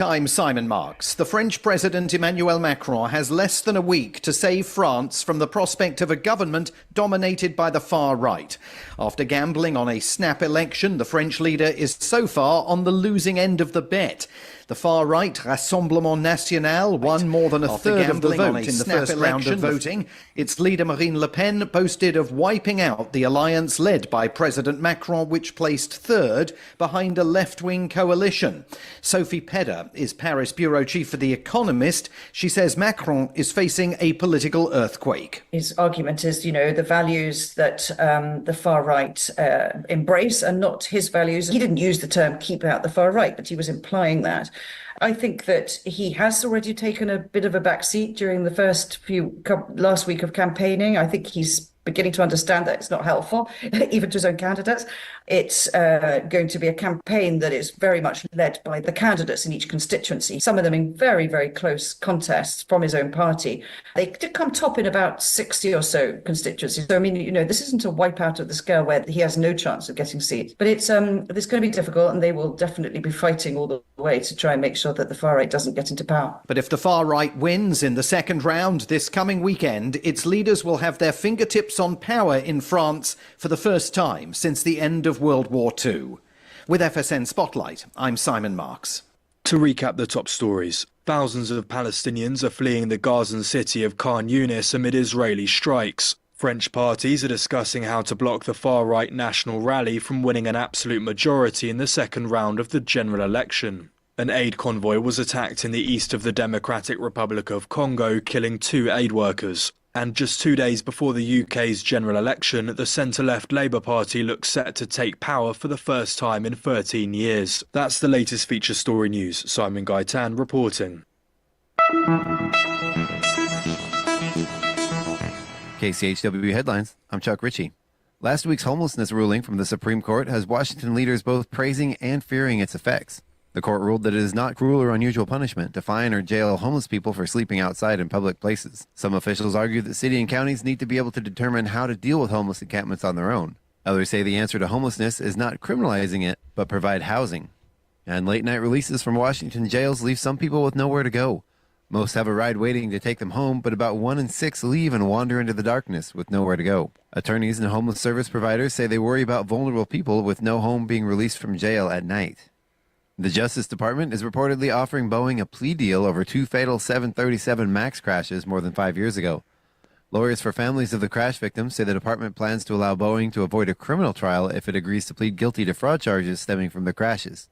I'm Simon Marks. The French President Emmanuel Macron has less than a week to save France from the prospect of a government dominated by the far right. After gambling on a snap election, the French leader is so far on the losing end of the bet. The far-right Rassemblement National won more than a third of the vote in the first round of voting. Its leader Marine Le Pen boasted of wiping out the alliance led by President Macron, which placed third behind a left-wing coalition. Sophie Pedder is Paris bureau chief for The Economist. She says Macron is facing a political earthquake. His argument is, the values that the far right embrace are not his values. He didn't use the term keep out the far right, but he was implying that. I think that he has already taken a bit of a backseat during the last week of campaigning. I think he's beginning to understand that it's not helpful, even to his own candidates. It's going to be a campaign that is very much led by the candidates in each constituency, some of them in very, very close contests from his own party. They did come top in about 60 or so constituencies. So, this isn't a wipeout of the scale where he has no chance of getting seats. But it's going to be difficult, and they will definitely be fighting all the way to try and make sure that the far right doesn't get into power. But if the far right wins in the second round this coming weekend, its leaders will have their fingertips on power in France for the first time since the end of World War II. With FSN Spotlight, I'm Simon Marks. To recap the top stories, thousands of Palestinians are fleeing the Gazan city of Khan Yunis amid Israeli strikes. French parties are discussing how to block the far-right National Rally from winning an absolute majority in the second round of the general election. An aid convoy was attacked in the east of the Democratic Republic of Congo, killing 2 aid workers. And just 2 days before the UK's general election, the centre-left Labour Party looks set to take power for the first time in 13 years. That's the latest feature story news. Simon Gaitan reporting. KCHW headlines. I'm Chuck Ritchie. Last week's homelessness ruling from the Supreme Court has Washington leaders both praising and fearing its effects. The court ruled that it is not cruel or unusual punishment to fine or jail homeless people for sleeping outside in public places. Some officials argue that city and counties need to be able to determine how to deal with homeless encampments on their own. Others say the answer to homelessness is not criminalizing it, but provide housing. And late-night releases from Washington jails leave some people with nowhere to go. Most have a ride waiting to take them home, but about 1 in 6 leave and wander into the darkness with nowhere to go. Attorneys and homeless service providers say they worry about vulnerable people with no home being released from jail at night. The Justice Department is reportedly offering Boeing a plea deal over 2 fatal 737 MAX crashes more than 5 years ago. Lawyers for families of the crash victims say the department plans to allow Boeing to avoid a criminal trial if it agrees to plead guilty to fraud charges stemming from the crashes.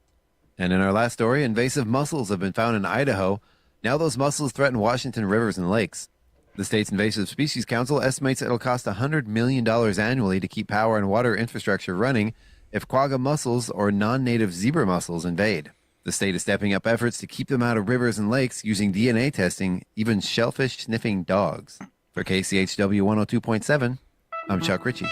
And in our last story, invasive mussels have been found in Idaho. Now those mussels threaten Washington rivers and lakes. The state's Invasive Species Council estimates it'll cost $100 million annually to keep power and water infrastructure running if quagga mussels or non-native zebra mussels invade. The state is stepping up efforts to keep them out of rivers and lakes using DNA testing, even shellfish-sniffing dogs. For KCHW 102.7, I'm Chuck Ritchie.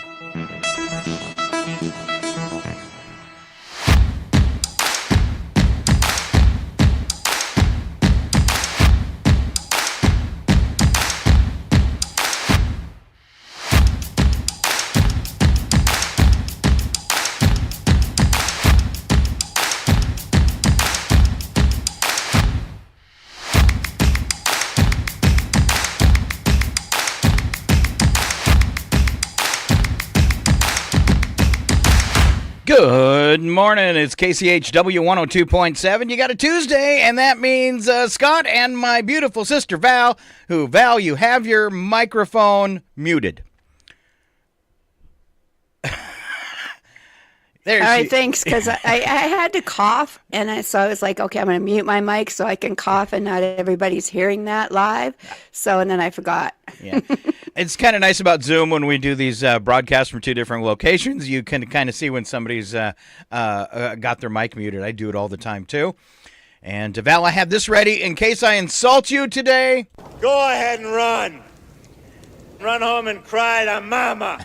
Good morning. It's KCHW 102.7. You got a Tuesday, and that means Scott and my beautiful sister Val, Val, you have your microphone muted. All right, thanks, because I had to cough, and so I was like, okay, I'm going to mute my mic so I can cough, and not everybody's hearing that live. And then I forgot. Yeah. It's kind of nice about Zoom when we do these broadcasts from 2 different locations. You can kind of see when somebody's got their mic muted. I do it all the time, too. And, Val, I have this ready in case I insult you today. Go ahead and run. Run home and cry to Mama.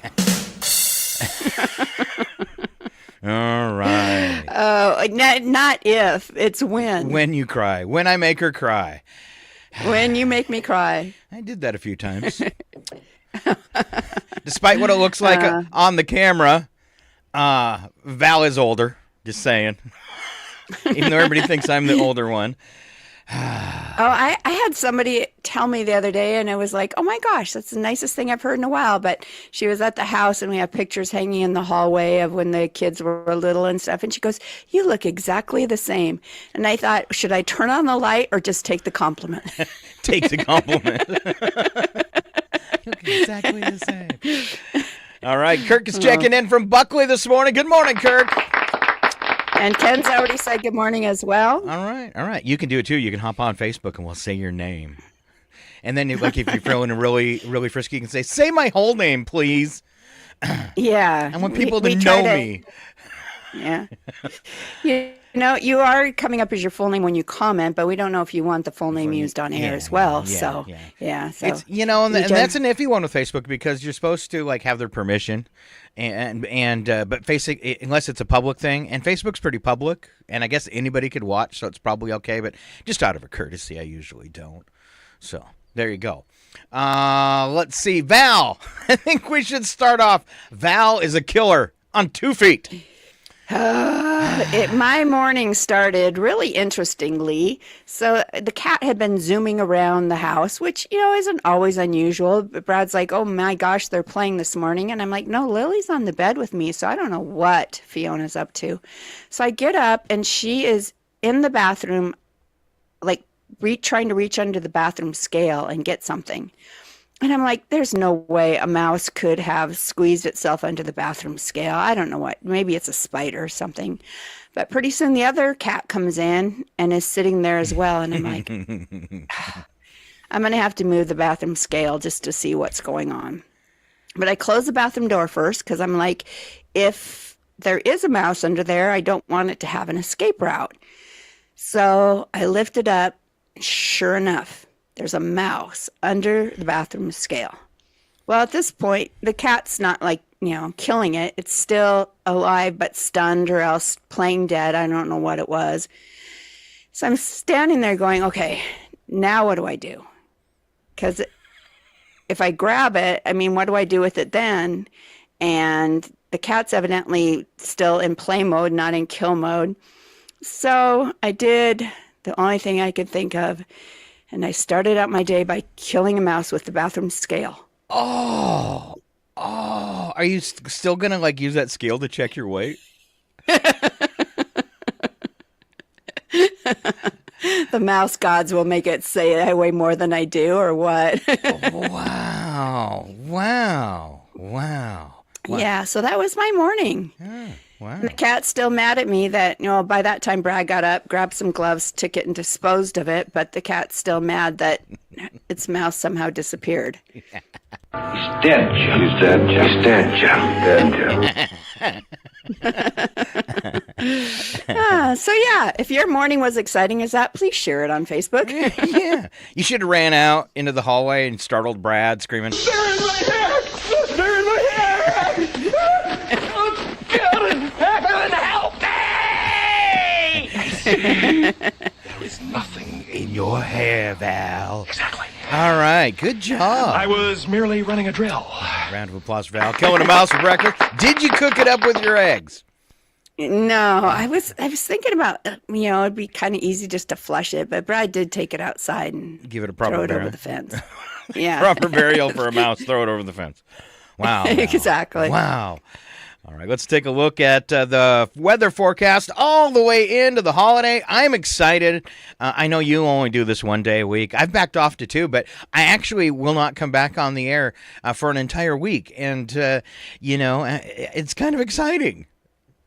All right. Oh, not if. It's when. When you cry. When I make her cry. When you make me cry. I did that a few times. Despite what it looks like on the camera, Val is older. Just saying. even though everybody thinks I'm the older one. I had somebody tell me the other day, and it was like, oh my gosh, that's the nicest thing I've heard in a while. But she was at the house, and we have pictures hanging in the hallway of when the kids were little and stuff. And she goes, you look exactly the same. And I thought, should I turn on the light or just take the compliment? Take the compliment. You look exactly the same. All right, Kirk is checking in from Buckley this morning. Good morning, Kirk. And Ken's already said good morning as well. All right. You can do it too. You can hop on Facebook and we'll say your name. And then, like, if you're feeling really, really frisky, you can say my whole name, please. Yeah. I want people to know me. Yeah. You are coming up as your full name when you comment, but we don't know if you want the full name used on air as well. So It's, and that's an iffy one with Facebook because you're supposed to, like, have their permission. But Facebook, unless it's a public thing, and Facebook's pretty public, and I guess anybody could watch, so it's probably okay. But just out of a courtesy, I usually don't. So there you go. Let's see, Val. I think we should start off. Val is a killer on 2 feet. My morning started really interestingly. So the cat had been zooming around the house, which, isn't always unusual. But Brad's like, oh my gosh, they're playing this morning. And I'm like, no, Lily's on the bed with me. So I don't know what Fiona's up to. So I get up and she is in the bathroom, like trying to reach under the bathroom scale and get something. And I'm like, there's no way a mouse could have squeezed itself under the bathroom scale. I don't know what. Maybe it's a spider or something. But pretty soon the other cat comes in and is sitting there as well. And I'm like, I'm going to have to move the bathroom scale just to see what's going on. But I close the bathroom door first because I'm like, if there is a mouse under there, I don't want it to have an escape route. So I lift it up. Sure enough, there's a mouse under the bathroom scale. Well, at this point, the cat's not killing it. It's still alive but stunned or else playing dead. I don't know what it was. So I'm standing there going, okay, now what do I do? Because if I grab it, what do I do with it then? And the cat's evidently still in play mode, not in kill mode. So I did the only thing I could think of. And I started out my day by killing a mouse with the bathroom scale. Oh, are you still going to use that scale to check your weight? The mouse gods will make it say I weigh more than I do or what? Wow. Yeah, so that was my morning. Wow. And the cat's still mad at me that, by that time Brad got up, grabbed some gloves, took it and disposed of it, but the cat's still mad that its mouse somehow disappeared. He's dead, Joe. He's dead, Joe. He's dead, Joe. So yeah, if your morning was exciting as that, please share it on Facebook. Yeah. You should have ran out into the hallway and startled Brad screaming, They're in my hair! They're in my hair! Help me! There is nothing in your hair, Val. Exactly. All right, good job. I was merely running a drill. Round of applause for Val. Killing a mouse for breakfast. Did you cook it up with your eggs? No, I was thinking about, it'd be kind of easy just to flush it, but Brad did take it outside and give it a proper throw it burial. over the fence. Yeah. Proper burial for a mouse. Throw it over the fence. Wow. Exactly. Wow. All right, let's take a look at the weather forecast all the way into the holiday. I'm excited. I know you only do this one day a week. I've backed off to 2, but I actually will not come back on the air for an entire week. And, it's kind of exciting.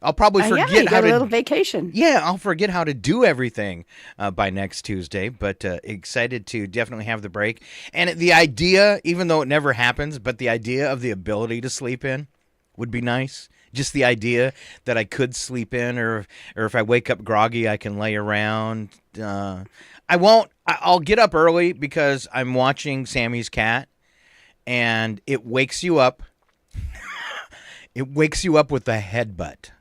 I'll probably forget how to... a little vacation. Yeah, I'll forget how to do everything by next Tuesday, but excited to definitely have the break. And the idea, even though it never happens, but the idea of the ability to sleep in would be nice. Just the idea that I could sleep in, or if I wake up groggy, I can lay around. I'll get up early because I'm watching Sammy's cat, and it wakes you up. It wakes you up with a headbutt.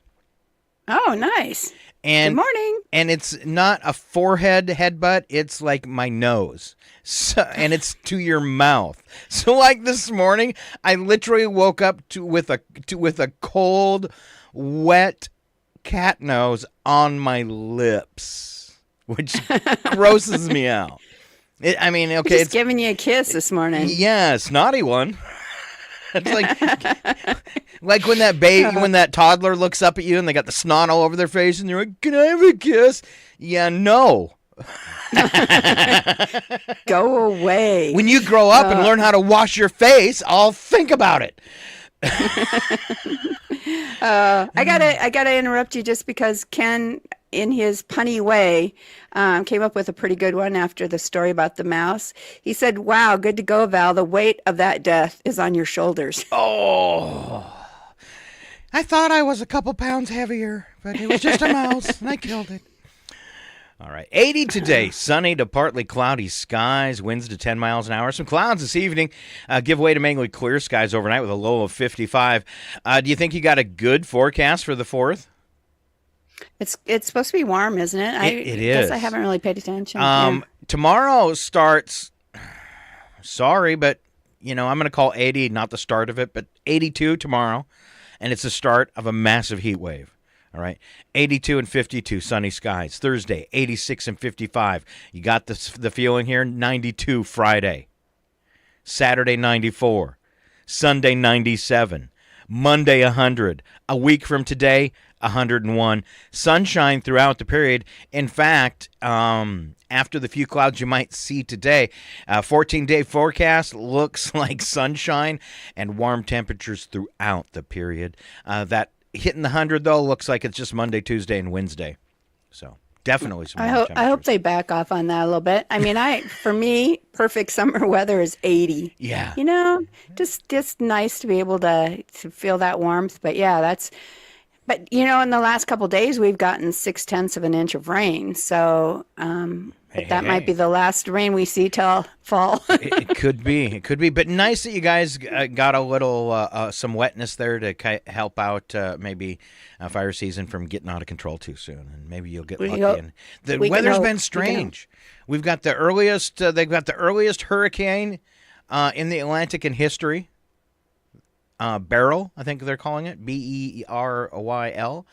Oh, nice. And, good morning. And it's not a forehead headbutt. It's like my nose. So, and it's to your mouth. So like this morning, I literally woke up with a cold, wet cat nose on my lips, which grosses me out. Okay, Just giving you a kiss this morning. Yeah, snotty one. It's like when that toddler looks up at you and they got the snot all over their face and they're like, "Can I have a kiss?" Yeah, no. Go away. When you grow up and learn how to wash your face, I'll think about it. I gotta interrupt you just because Ken, in his punny way, came up with a pretty good one after the story about the mouse. He said, "Wow, good to go, Val. The weight of that death is on your shoulders." Oh, I thought I was a couple pounds heavier, but it was just a mouse, and I killed it. All right, 80 today, sunny to partly cloudy skies, winds to 10 miles an hour. Some clouds this evening, give way to mainly clear skies overnight with a low of 55. Do you think you got a good forecast for the 4th? It's supposed to be warm, isn't it? It guess is. I haven't really paid attention. Tomorrow starts, sorry, but, I'm going to call 80, not the start of it, but 82 tomorrow, and it's the start of a massive heat wave. All right, 82 and 52, sunny skies. Thursday, 86 and 55. You got the feeling here? 92 Friday. Saturday, 94. Sunday, 97. Monday, 100. A week from today, 101. Sunshine throughout the period. In fact, after the few clouds you might see today, 14-day forecast looks like sunshine and warm temperatures throughout the period. That hitting the 100, though, looks like it's just Monday, Tuesday, and Wednesday. So definitely some warm I hope they back off on that a little bit. For me, perfect summer weather is 80. Yeah. Just nice to be able to feel that warmth. But yeah, But in the last couple of days, we've gotten 0.6 of an inch of rain. So that might be the last rain we see till fall. It could be. But nice that you guys got a little, some wetness there to help out maybe fire season from getting out of control too soon. And maybe you'll get lucky. And the weather's been strange. We've got the earliest, they've got the earliest hurricane in the Atlantic in history. Beryl, I think they're calling it, Beryl,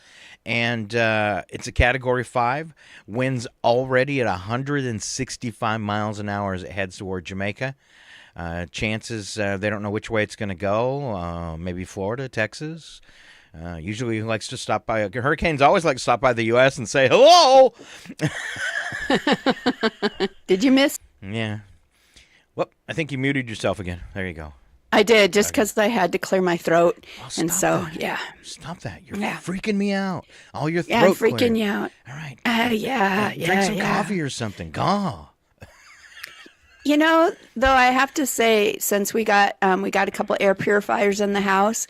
and it's a Category 5. Winds already at 165 miles an hour as it heads toward Jamaica. Chances, they don't know which way it's going to go. Maybe Florida, Texas. Usually he likes to stop by. Hurricanes always like to stop by the U.S. and say hello. Did you miss? Yeah. Well, I think you muted yourself again. There you go. I did, just because I had to clear my throat. Yeah. Stop that. You're freaking me out. All your throat I'm freaking you out. All right. Drink some coffee or something. Gaw. Though I have to say, since we got a couple air purifiers in the house,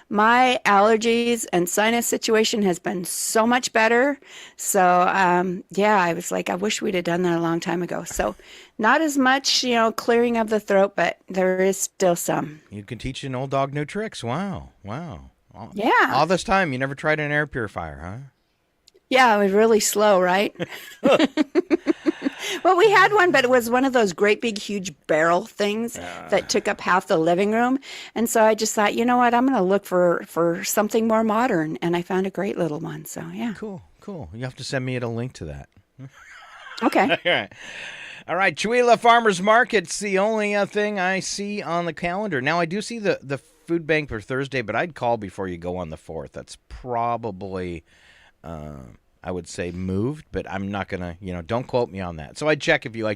my allergies and sinus situation has been so much better. So, I was like, I wish we'd have done that a long time ago. So not as much, clearing of the throat, but there is still some. You can teach an old dog new tricks. Wow. Yeah. All this time, you never tried an air purifier, huh? Yeah, it was really slow, right? Well, we had one, but it was one of those great big huge barrel things that took up half the living room. And so I just thought, you know what, I'm going to look for something more modern. And I found a great little one. So, yeah. Cool. You have to send me a link to that. Okay. All right. Chewelah Farmers Market's the only thing I see on the calendar. Now, I do see the food bank for Thursday, but I'd call before you go on the 4th. That's probably... I would say moved, but I'm not going to, don't quote me on that. So I'd check if you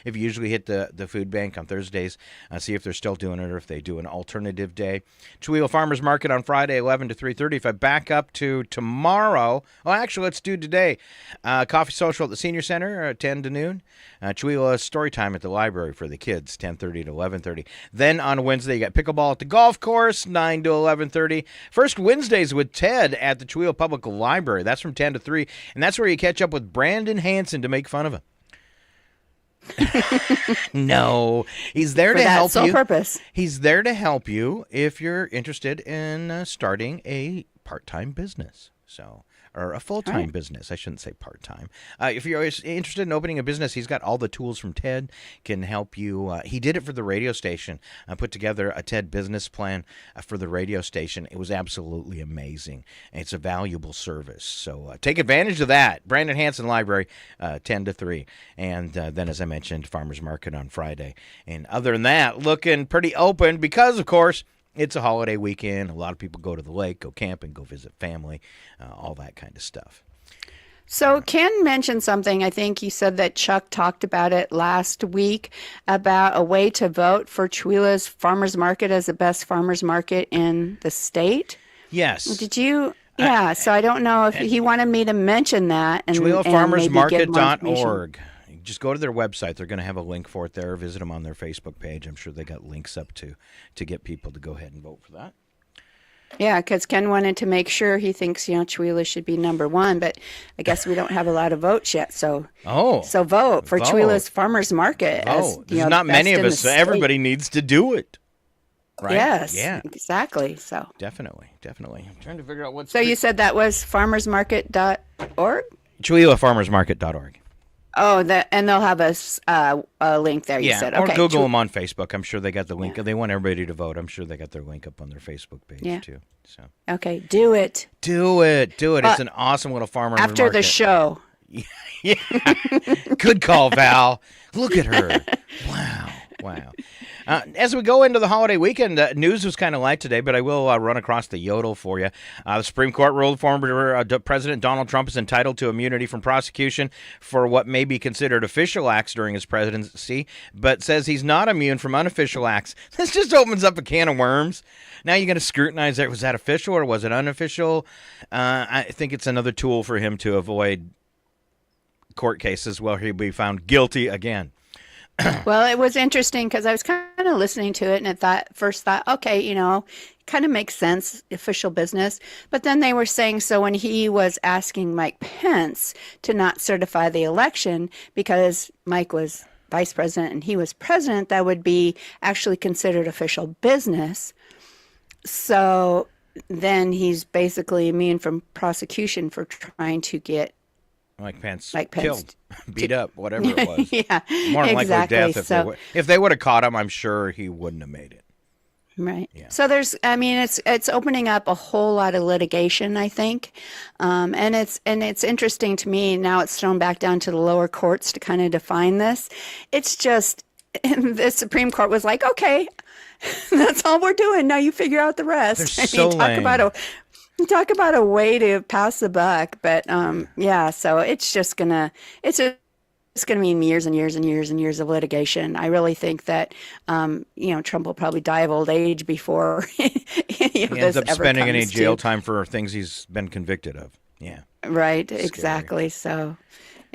usually hit the food bank on Thursdays, see if they're still doing it or if they do an alternative day. Chewelah Farmers Market on Friday, 11 to 3:30. If I back up to tomorrow, actually, let's do today. Coffee Social at the Senior Center, 10 to noon. Chewelah Story Time at the library for the kids, 10:30 to 11:30. Then on Wednesday, you got pickleball at the golf course, 9 to 11:30. First Wednesdays with Ted at the Chewelah Public Library. That's from 10 to 3. And that's where you catch up with Brandon Hanson to make fun of him. No, he's there to help you. For that sole purpose. He's there to help you if you're interested in starting a part-time business. So or a full-time business. I shouldn't say part-time. If you're interested in opening a business, he's got all the tools from Ted, can help you. He did it for the radio station, put together a Ted business plan for the radio station. It was absolutely amazing. And it's a valuable service. So take advantage of that. Brandon Hanson Library, 10 to 3. And then, as I mentioned, Farmers Market on Friday. And other than that, looking pretty open because, of course, it's a holiday weekend. A lot of people go to the lake, go camping, go visit family, all that kind of stuff. So Ken mentioned something. I think you said that Chuck talked about it last week about a way to vote for Chewella's Farmers Market as the best farmers market in the state. Yes. Did you? Yeah. So I don't know if he wanted me to mention that. And ChewellaFarmersMarket.org. Just go to their website. They're going to have a link for it there. Visit them on their Facebook page. I'm sure they got links up to get people to go ahead and vote for that. Yeah, because Ken wanted to make sure. He thinks, Chewela should be number one, but I guess we don't have a lot of votes yet. So vote for Chewela's Farmers Market. There's not many of us, so everybody needs to do it. Right? Yes, yeah, exactly. So definitely. I'm trying to figure out what's. So you said that was farmersmarket.org? ChewellaFarmersMarket.org. Oh, and they'll have a link there. You said, okay. Or Google them on Facebook. I'm sure they got the link. They want everybody to vote. I'm sure they got their link up on their Facebook page too. So okay, do it. It's an awesome little farmer after market. The show. Yeah, good call, Val. Look at her. Wow. As we go into the holiday weekend, news was kind of light today, but I will run across the yodel for you. The Supreme Court ruled former President Donald Trump is entitled to immunity from prosecution for what may be considered official acts during his presidency, but says he's not immune from unofficial acts. This just opens up a can of worms. Now you're going to scrutinize that. Was that official or was it unofficial? I think it's another tool for him to avoid court cases where he'll be found guilty again. Well, it was interesting because I was kind of listening to it and I thought, okay, kind of makes sense, official business. But then they were saying, so when he was asking Mike Pence to not certify the election because Mike was vice president and he was president, that would be actually considered official business. So then he's basically immune from prosecution for trying to get Mike Pence killed, beat up, whatever it was. Yeah, more than exactly. Likely death. If they would have caught him, I'm sure he wouldn't have made it. Right. Yeah. So it's opening up a whole lot of litigation, I think, and it's interesting to me. Now it's thrown back down to the lower courts to kind of define this. It's just the Supreme Court was like, okay, that's all we're doing. Now you figure out the rest. They're so lame. Talk about a way to pass the buck, but so it's just gonna mean years and years and years and years of litigation. I really think that Trump will probably die of old age before he ends up spending any jail time for things he's been convicted of. Yeah, right. Scary. Exactly. So,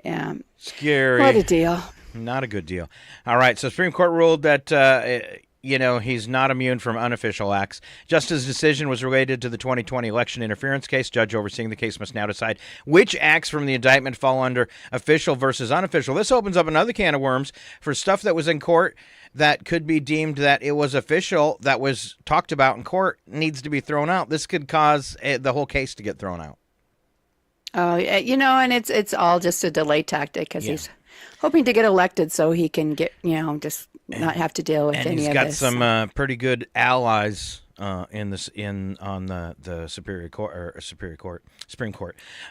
yeah, scary. What a deal. Not a good deal. All right, so Supreme Court ruled that. He's not immune from unofficial acts. Justice's decision was related to the 2020 election interference case. Judge overseeing the case must now decide which acts from the indictment fall under official versus unofficial. This opens up another can of worms for stuff that was in court that could be deemed that it was official, that was talked about in court, needs to be thrown out. This could cause the whole case to get thrown out. Oh, and it's all just a delay tactic because he's hoping to get elected so he can get, just not have to deal with any of this. And he's got some pretty good allies on the Supreme Court.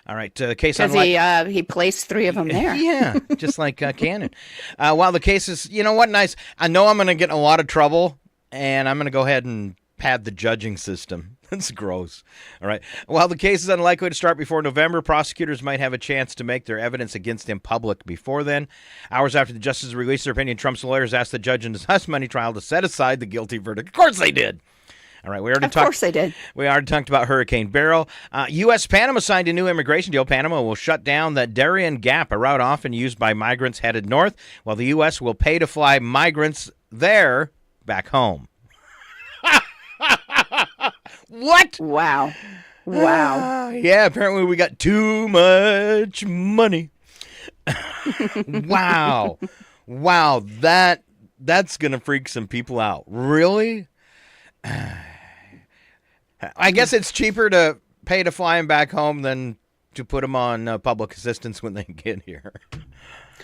All right, case on because he placed 3 of them there. Yeah, just like Cannon. While the case is, nice. I know I'm going to get in a lot of trouble, and I'm going to go ahead and pad the judging system. That's gross. All right. While the case is unlikely to start before November, prosecutors might have a chance to make their evidence against him public before then. Hours after the justices released their opinion, Trump's lawyers asked the judge in his hush money trial to set aside the guilty verdict. Of course they did. All right, Of course they did. We already talked about Hurricane Beryl. U.S.-Panama signed a new immigration deal. Panama will shut down the Darien Gap, a route often used by migrants headed north, while the U.S. will pay to fly migrants there back home. What? Wow. Yeah, apparently we got too much money. Wow. That's going to freak some people out. Really? I guess it's cheaper to pay to fly him back home than to put them on public assistance when they get here.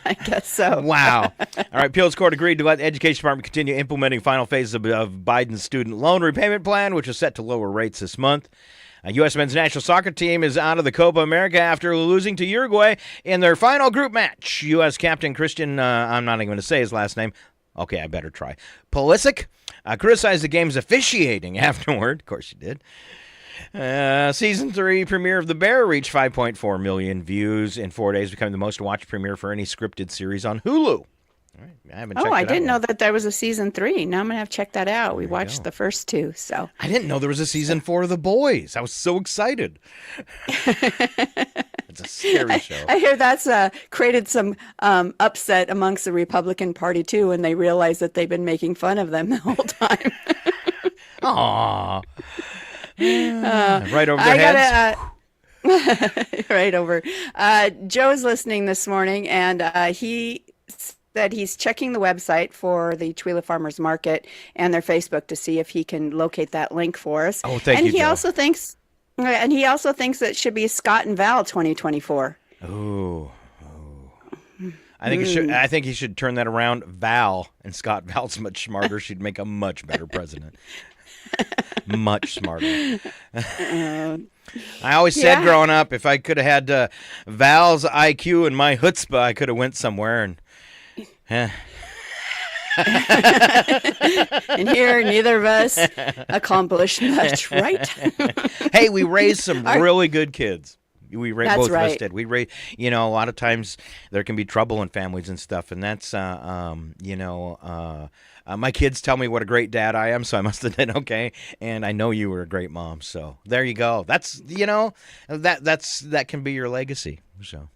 I guess so. Wow. All right, appeals court agreed to let the Education Department continue implementing final phases of Biden's student loan repayment plan, which is set to lower rates this month. U.S. men's national soccer team is out of the Copa America after losing to Uruguay in their final group match. U.S. captain Christian, I'm not even going to say his last name. Okay, I better try. Pulisic criticized the game's officiating afterward. Of course you did. Season 3 premiere of The Bear reached 5.4 million views in 4 days, becoming the most watched premiere for any scripted series on Hulu. All right, I didn't know that there was a season 3. Now I'm going to have to check that out. We watched the first 2, so. I didn't know there was a season 4 of The Boys. I was so excited. It's a scary show. I hear that's created some upset amongst the Republican Party, too, when they realize that they've been making fun of them the whole time. Aww. Right over their heads. Right over. Joe's listening this morning, and he said he's checking the website for the Tuila Farmers Market and their Facebook to see if he can locate that link for us. Oh, thank you, And he Joe. also thinks that it should be Scott and Val 2024. Oh. I think he should turn that around. Val and Scott. Val's much smarter. She'd make a much better president. Much smarter. I always said growing up, if I could have had Val's IQ and my chutzpah, I could have went somewhere and. And here, neither of us accomplished much, right? Hey, we raised some really good kids. Both of us did. We raised, a lot of times there can be trouble in families and stuff, and that's, my kids tell me what a great dad I am, so I must have done okay. And I know you were a great mom, so there you go. That's, that can be your legacy. So.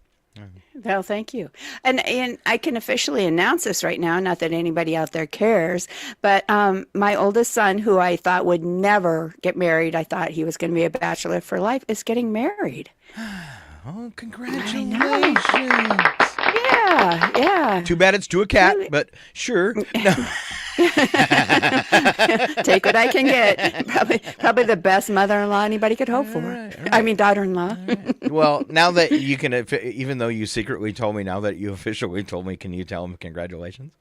Well, thank you. And I can officially announce this right now, not that anybody out there cares, but my oldest son, who I thought would never get married, I thought he was going to be a bachelor for life, is getting married. Oh, congratulations. Yeah. Too bad it's to a cat, but sure. No. Take what I can get. Probably the best mother-in-law anybody could hope for. Right. I mean, daughter-in-law. Well, now that you can, even though you secretly told me, now that you officially told me, can you tell him congratulations?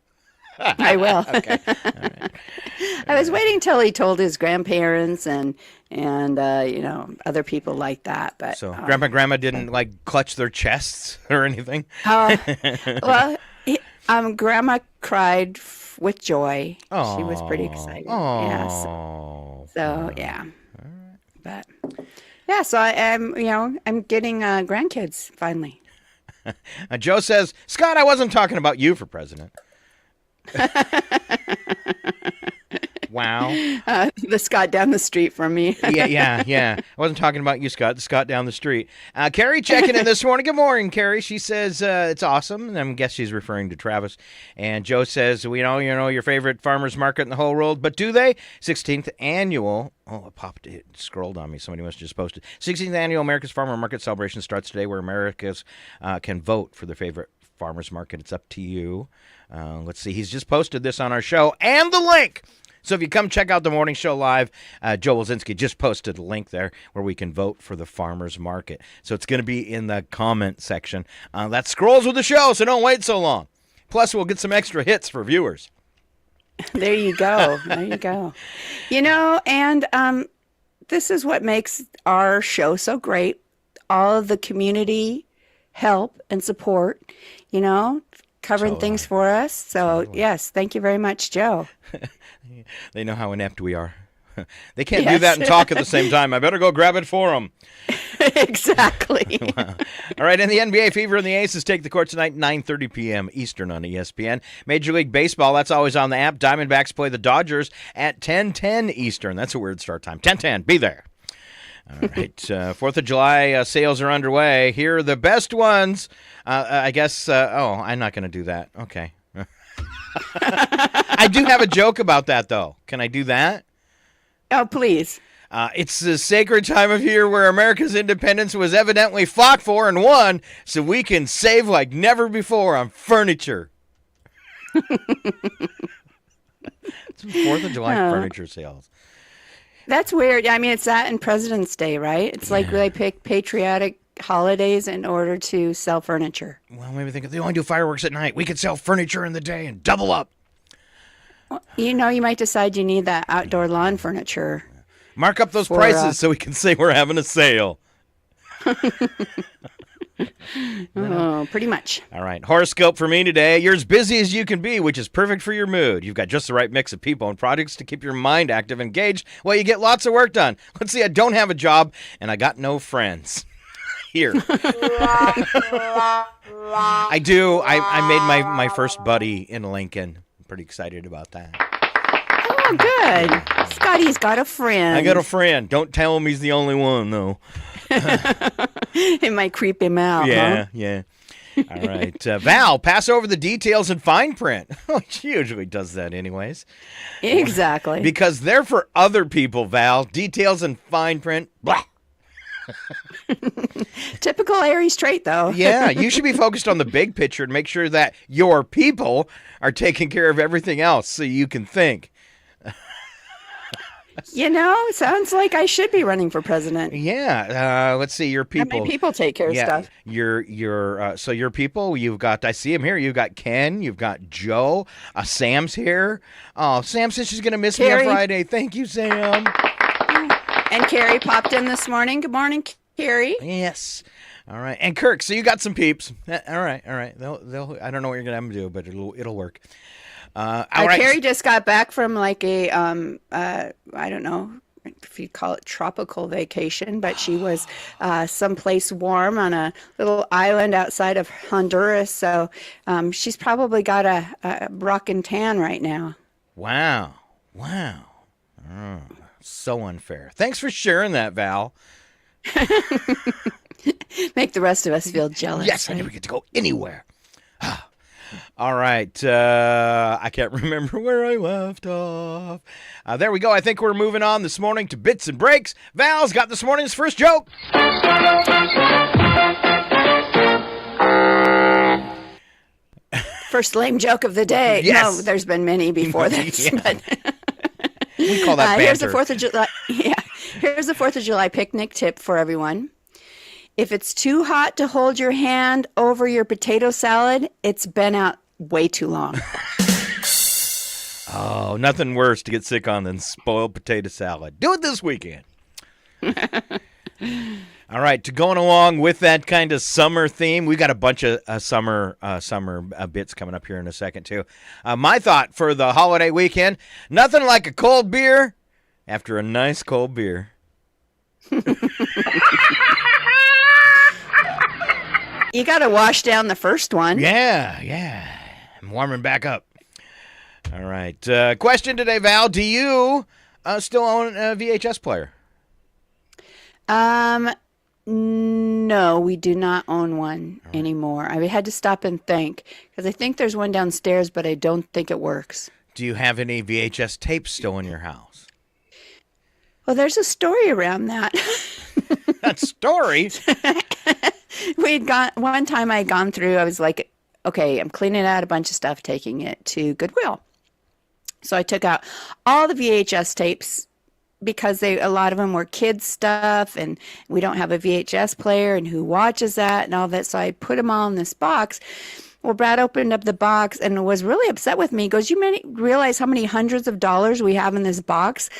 I will. Okay. All right. I was waiting till he told his grandparents and other people like that. But so Grandpa and Grandma didn't clutch their chests or anything. Well, Grandma cried with joy. Aww. She was pretty excited. Aww. Yeah. So yeah. But yeah, so I'm getting grandkids finally. Joe says, Scott, I wasn't talking about you for president. Wow. The Scott down the street from me. Yeah. I wasn't talking about you, Scott. The Scott down the street. Carrie checking in this morning. Good morning, Carrie. She says it's awesome. And I guess she's referring to Travis. And Joe says, we know your favorite farmer's market in the whole world, but do they? 16th annual. Oh, it scrolled on me. Somebody must have just posted. 16th annual America's Farmer Market celebration starts today, where Americans can vote for their favorite farmer's market. It's up to you. Let's see. He's just posted this on our show and the link. So if you come check out the morning show live, Joe Wilzinski just posted a link there where we can vote for the farmer's market. So it's going to be in the comment section. That scrolls with the show, so don't wait so long. Plus, we'll get some extra hits for viewers. There you go. And this is what makes our show so great. All of the community help and support, covering things for us. So, yes, thank you very much, Joe. They know how inept we are. They can't do that and talk at the same time. I better go grab it for them. Exactly. Wow. All right, and the NBA Fever and the Aces take the court tonight, 9:30 p.m. Eastern on ESPN. Major League Baseball, that's always on the app. Diamondbacks play the Dodgers at 10:10 Eastern. That's a weird start time. 10:10, be there. All right, 4th of July sales are underway. Here are the best ones. I guess, I'm not going to do that. Okay. I do have a joke about that, though. Can I do that? Oh, please. It's the sacred time of year where America's independence was evidently fought for and won, so we can save like never before on furniture. It's 4th of July furniture sales. That's weird. I mean, it's that and President's Day, right? It's like they pick patriotic holidays in order to sell furniture. Well, maybe they only do fireworks at night. We could sell furniture in the day and double up. You know, you might decide you need that outdoor lawn furniture. Mark up those prices so we can say we're having a sale. Oh, pretty much. All right. Horoscope for me today. You're as busy as you can be, which is perfect for your mood. You've got just the right mix of people and projects to keep your mind active and engaged while you get lots of work done. Let's see, I don't have a job and I got no friends. Here. I do. I made my first buddy in Lincoln. I'm pretty excited about that. Oh, good. Scotty's got a friend. I got a friend. Don't tell him he's the only one, though. It might creep him out, Yeah, huh? yeah. All right. Val, pass over the details in fine print. She usually does that anyways. Exactly. Because they're for other people, Val. Details in fine print, blah. Typical Aries trait, though. Yeah, you should be focused on the big picture and make sure that your people are taking care of everything else so you can think. You know, sounds like I should be running for president. Yeah, let's see, your people. How many people take care of stuff? So your people, you've got, I see him here, you've got Ken, you've got Joe, Sam's here. Oh, Sam says she's going to miss Carrie. me on Friday. Thank you, Sam. And Carrie popped in this morning. Good morning, Carrie. Yes. All right. And Kirk, so you got some peeps. All right. They'll I don't know what you're going to have them do, but it'll work. All right. Carrie just got back from like a, I don't know if you call it tropical vacation, but she was someplace warm on a little island outside of Honduras. So she's probably got a rockin' tan right now. Wow. Oh, so unfair. Thanks for sharing that, Val. Make the rest of us feel jealous. Yes, right? I never get to go anywhere. All right. I can't remember where I left off. There we go. I think we're moving on this morning to Bits and Breaks. Val's got this morning's first joke. First lame joke of the day. Yes. No, there's been many before this. Yeah. But We call that banter. here's the 4th of July. Yeah. Here's the 4th of July picnic tip for everyone. If it's too hot to hold your hand over your potato salad, it's been out way too long. Oh, nothing worse to get sick on than spoiled potato salad. Do it this weekend. All right, going along with that kind of summer theme, we got a bunch of summer bits coming up here in a second, too. My thought for the holiday weekend, nothing like a cold beer after a nice cold beer. You got to wash down the first one. Yeah. I'm warming back up. All right. Question today, Val. Do you still own a VHS player? No, we do not own one anymore. I had to stop and think because I think there's one downstairs, but I don't think it works. Do you have any VHS tapes still in your house? Well, there's a story around that. That story? One time I'd gone through, I was like, okay, I'm cleaning out a bunch of stuff, taking it to Goodwill. So I took out all the VHS tapes because a lot of them were kids stuff and we don't have a VHS player and who watches that and all that. So I put them all in this box. Well, Brad opened up the box and was really upset with me. He goes, you realize how many hundreds of dollars we have in this box?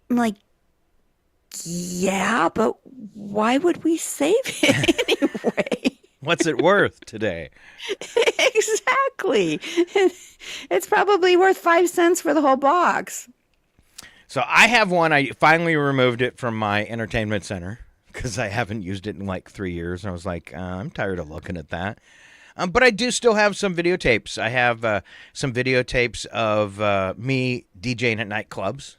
I'm like, yeah, but why would we save it anyway? What's it worth today? Exactly. It's probably worth 5 cents for the whole box. So I have one. I finally removed it from my entertainment center because I haven't used it in like 3 years. And I was like, I'm tired of looking at that. But I do still have some videotapes. I have some videotapes of me DJing at nightclubs.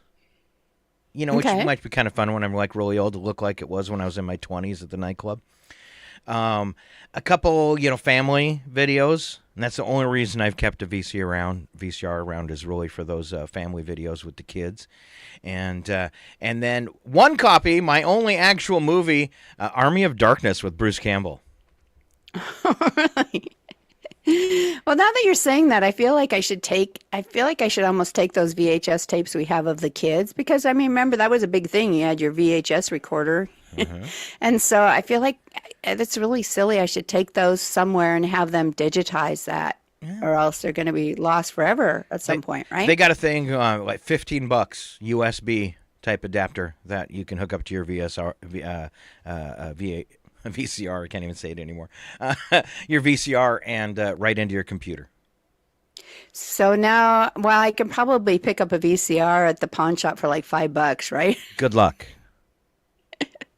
You know, which might be kind of fun when I'm like really old to look like it was when I was in my 20s at the nightclub. A couple, family videos, and that's the only reason I've kept a VCR around is really for those family videos with the kids. And then one copy, my only actual movie, Army of Darkness with Bruce Campbell. Really? Well, now that you're saying that, I feel like I should almost take those VHS tapes we have of the kids because, remember that was a big thing. You had your VHS recorder. And so I feel like that's really silly. I should take those somewhere and have them digitize that, or else they're going to be lost forever at some point, right? They got a thing like $15 USB type adapter that you can hook up to your VCR. I can't even say it anymore. Your VCR and right into your computer. So now, well, I can probably pick up a VCR at the pawn shop for like $5, right? Good luck.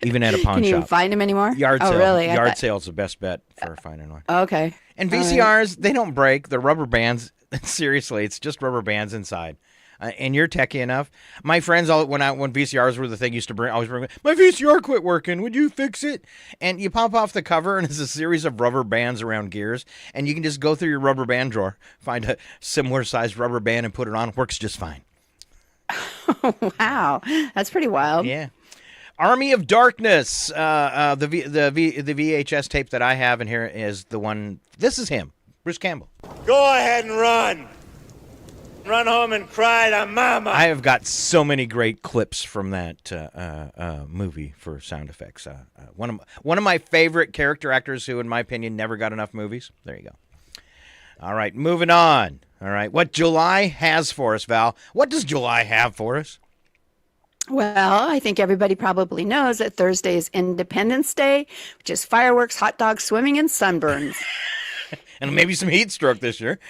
Even at a pawn Can you shop. even find them anymore? Yard sale. Really? Yard sale's the best bet for finding one. Okay. And VCRs, they don't break. They're rubber bands. Seriously, it's just rubber bands inside. And you're techie enough. My friends, when VCRs were the thing, used to always bring, my VCR quit working. Would you fix it? And you pop off the cover, and it's a series of rubber bands around gears. And you can just go through your rubber band drawer, find a similar sized rubber band, and put it on. Works just fine. Wow, that's pretty wild. Yeah. Army of Darkness. The VHS tape that I have in here is the one. This is him, Bruce Campbell. Go ahead and run. Run home and cry to mama. I have got so many great clips from that movie for sound effects. One of my favorite character actors who, in my opinion, never got enough movies. There you go. All right, moving on. All right, what July has for us, Val? What does July have for us? Well, I think everybody probably knows that Thursday is Independence Day, which is fireworks, hot dogs, swimming, and sunburns. And maybe some heat stroke this year.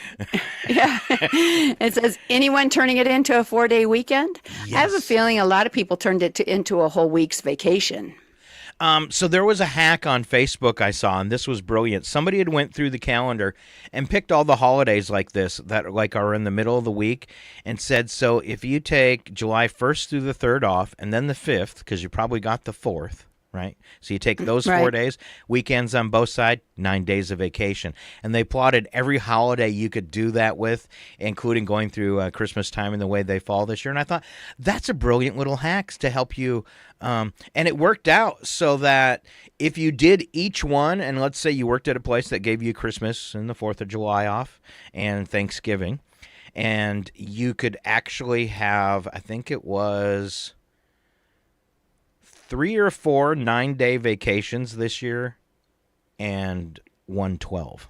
Yeah. It says, anyone turning it into a 4-day weekend? Yes. I have a feeling a lot of people turned it into a whole week's vacation. So there was a hack on Facebook I saw, and this was brilliant. Somebody had went through the calendar and picked all the holidays like this that like are in the middle of the week and said, so if you take July 1st through the 3rd off and then the 5th, because you probably got the 4th, right? So you take those 4 days, weekends on both sides, 9 days of vacation. And they plotted every holiday you could do that with, including going through Christmas time and the way they fall this year. And I thought, that's a brilliant little hack to help you. And it worked out so that if you did each one, and let's say you worked at a place that gave you Christmas and the 4th of July off and Thanksgiving, and you could actually have, I think it was 3 or 4 9-day vacations this year and 112.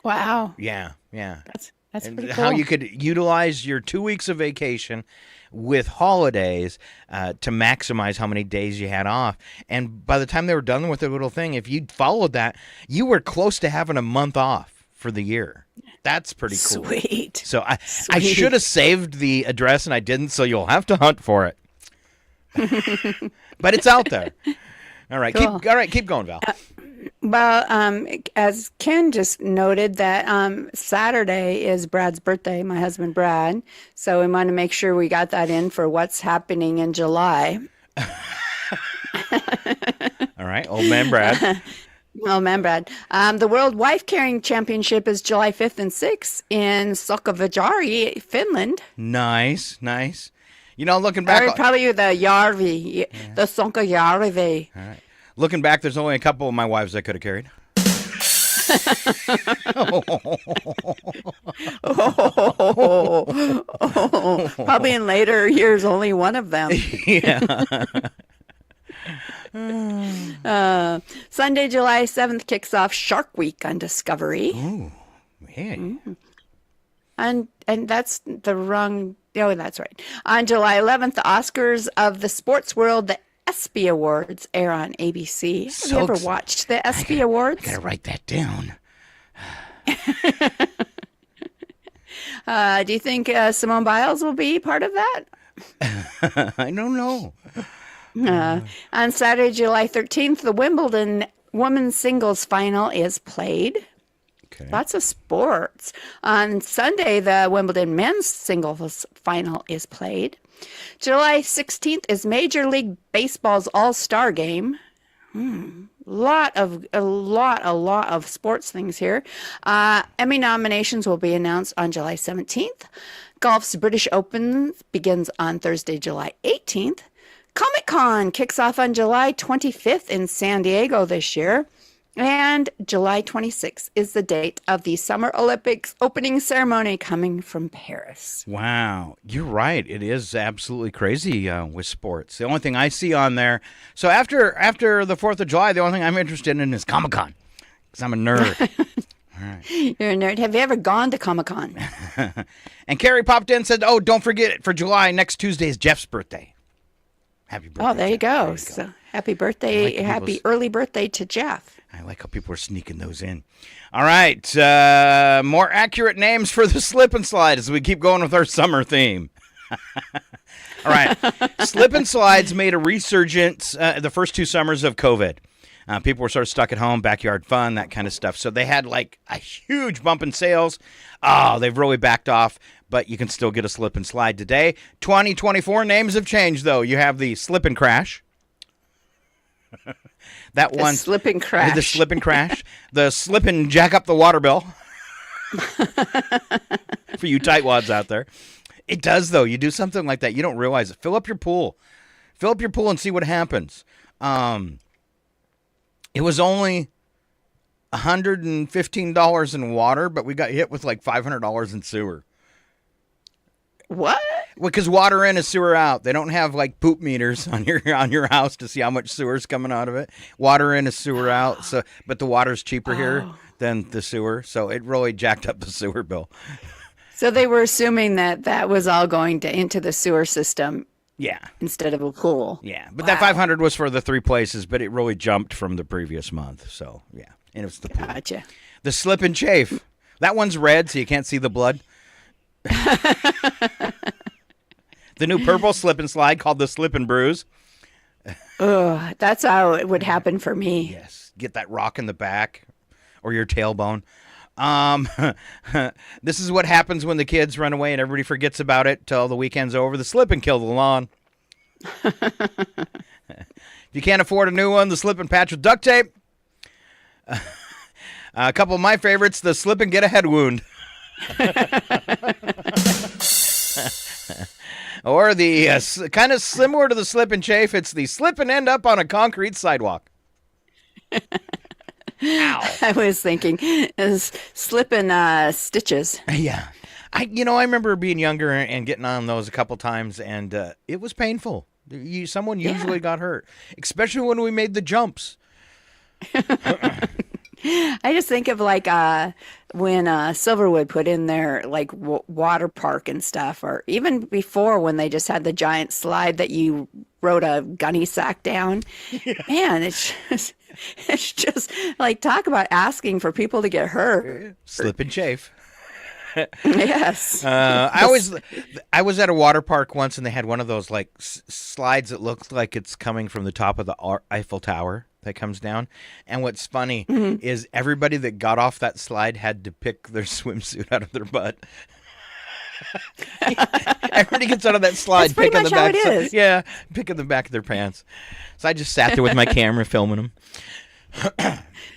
Wow. Yeah. That's and pretty cool. how you could utilize your 2 weeks of vacation with holidays to maximize how many days you had off. And by the time they were done with the little thing, if you followed that, you were close to having a month off for the year. That's pretty cool. Sweet. So I should have saved the address and I didn't, so you'll have to hunt for it. But it's out there. All right, cool. Keep going, Val. Well, as Ken just noted, that Saturday is Brad's birthday, my husband Brad. So we want to make sure we got that in for what's happening in July. All right, old man Brad. Oh, man, Brad. The World Wife Carrying Championship is July 5th and 6th in Sokkavajari, Finland. Nice. You know, looking back... Or probably the Yarvi, the Sokkavajari. All right. Looking back, there's only a couple of my wives I could have carried. Probably in later years, only one of them. Yeah. Sunday, July 7th kicks off Shark Week on Discovery. Ooh, man. And that's the wrong... Oh, that's right. On July 11th, the Oscars of the sports world, the ESPY Awards, air on ABC. Have you ever watched the ESPY Awards? I gotta write that down. Do you think Simone Biles will be part of that? I don't know. On Saturday, July 13th, the Wimbledon women's singles final is played. Okay. Lots of sports. On Sunday, the Wimbledon men's singles final is played. July 16th is Major League Baseball's All-Star Game. A lot of sports things here. Emmy nominations will be announced on July 17th. Golf's British Open begins on Thursday, July 18th. Comic-Con kicks off on July 25th in San Diego this year. And July 26th is the date of the Summer Olympics opening ceremony coming from Paris. Wow, you're right. It is absolutely crazy with sports. The only thing I see on there, so after the 4th of July, the only thing I'm interested in is Comic-Con, because I'm a nerd. All right. You're a nerd. Have you ever gone to Comic-Con? And Carrie popped in and said, oh, don't forget it, for July, next Tuesday is Jeff's birthday. Happy birthday. Oh, there you Jeff. go. So happy birthday, happy early birthday to Jeff. I like how people are sneaking those in. All right. More accurate names for the slip and slide as we keep going with our summer theme. All right. Slip and slides made a resurgence the first 2 summers of COVID. People were sort of stuck at home, backyard fun, that kind of stuff. So they had like a huge bump in sales. Oh, they've really backed off, but you can still get a slip and slide today. 2024 names have changed, though. You have the slip and crash. That one. Slip and crash. The slip and crash. The slip and jack up the water bill. For you tightwads out there. It does, though. You do something like that, you don't realize it. Fill up your pool. Fill up your pool and see what happens. It was only $115 in water, but we got hit with like $500 in sewer. What? Because water in is sewer out. They don't have like poop meters on your house to see how much sewer's coming out of it. Water in is sewer out. So, but the water's cheaper here than the sewer, so it really jacked up the sewer bill. So they were assuming that was all going into the sewer system. Yeah. Instead of a pool. Yeah, but that 500 was for the 3 places, but it really jumped from the previous month. So yeah, and it was the pool. Gotcha. The slip and chafe. That one's red, so you can't see the blood. The new purple slip and slide called the slip and bruise. Ugh, that's how it would happen for me. Yes, get that rock in the back or your tailbone. This is what happens when the kids run away and everybody forgets about it till the weekend's over. The slip and kill the lawn. If you can't afford a new one, the slip and patch with duct tape. A couple of my favorites, the slip and get a head wound. Or the kind of similar to the slip and chafe, it's the slip and end up on a concrete sidewalk. Ow. I was thinking is slipping stitches. Yeah. I remember being younger and getting on those a couple times, and it was painful. Someone usually got hurt, especially when we made the jumps. I just think of like when Silverwood put in their like water park and stuff, or even before when they just had the giant slide that you rode a gunny sack down. Yeah. Man, it's just like, talk about asking for people to get hurt. Slip and chafe. Yes. I was at a water park once, and they had one of those like slides that looks like it's coming from the top of the Eiffel Tower that comes down. And what's funny is everybody that got off that slide had to pick their swimsuit out of their butt. Everybody gets out of that slide, picking the back. Yeah, picking the back of their pants. So I just sat there with my camera filming them.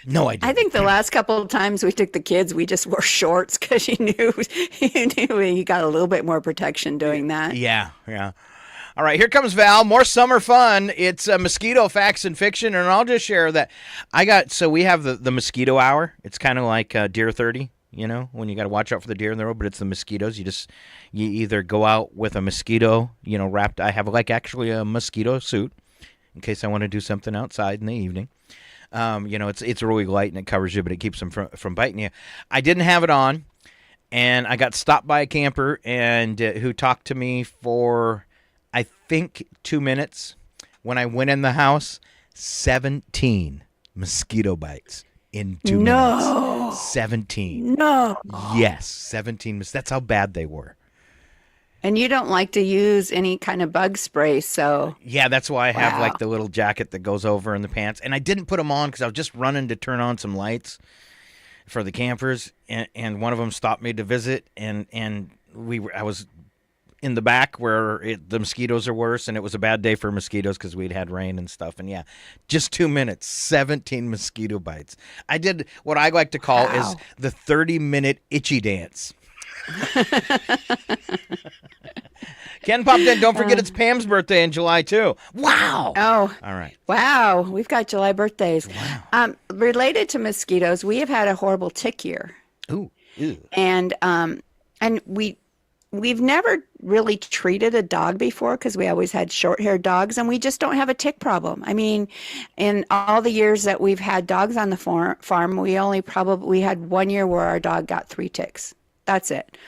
No, I didn't. I think the last couple of times we took the kids, we just wore shorts because you knew you got a little bit more protection doing that. Yeah. All right, here comes Val. More summer fun. It's mosquito facts and fiction, and I'll just share that we have the mosquito hour. It's kind of like Deer 30, when you got to watch out for the deer in the road, but it's the mosquitoes. You either go out with a mosquito, wrapped. I have actually a mosquito suit in case I want to do something outside in the evening. It's really light and it covers you, but it keeps them from biting you. I didn't have it on, and I got stopped by a camper and who talked to me for, I think, 2 minutes. When I went in the house, 17 mosquito bites in 2 minutes. 17. No. Yes, 17. That's how bad they were. And you don't like to use any kind of bug spray, so... Yeah, that's why I have the little jacket that goes over in the pants. And I didn't put them on because I was just running to turn on some lights for the campers. And one of them stopped me to visit. And I was in the back where the mosquitoes are worse. And it was a bad day for mosquitoes because we'd had rain and stuff. And yeah, just 2 minutes, 17 mosquito bites. I did what I like to call is the 30-minute itchy dance. Ken popped in. Don't forget it's Pam's birthday in July, too. Wow. Oh. All right. Wow. We've got July birthdays. Wow. Related to mosquitoes, we have had a horrible tick year. Ooh. Ew. And we've never really treated a dog before because we always had short-haired dogs, and we just don't have a tick problem. I mean, in all the years that we've had dogs on the farm, we had 1 year where our dog got 3 ticks. That's it.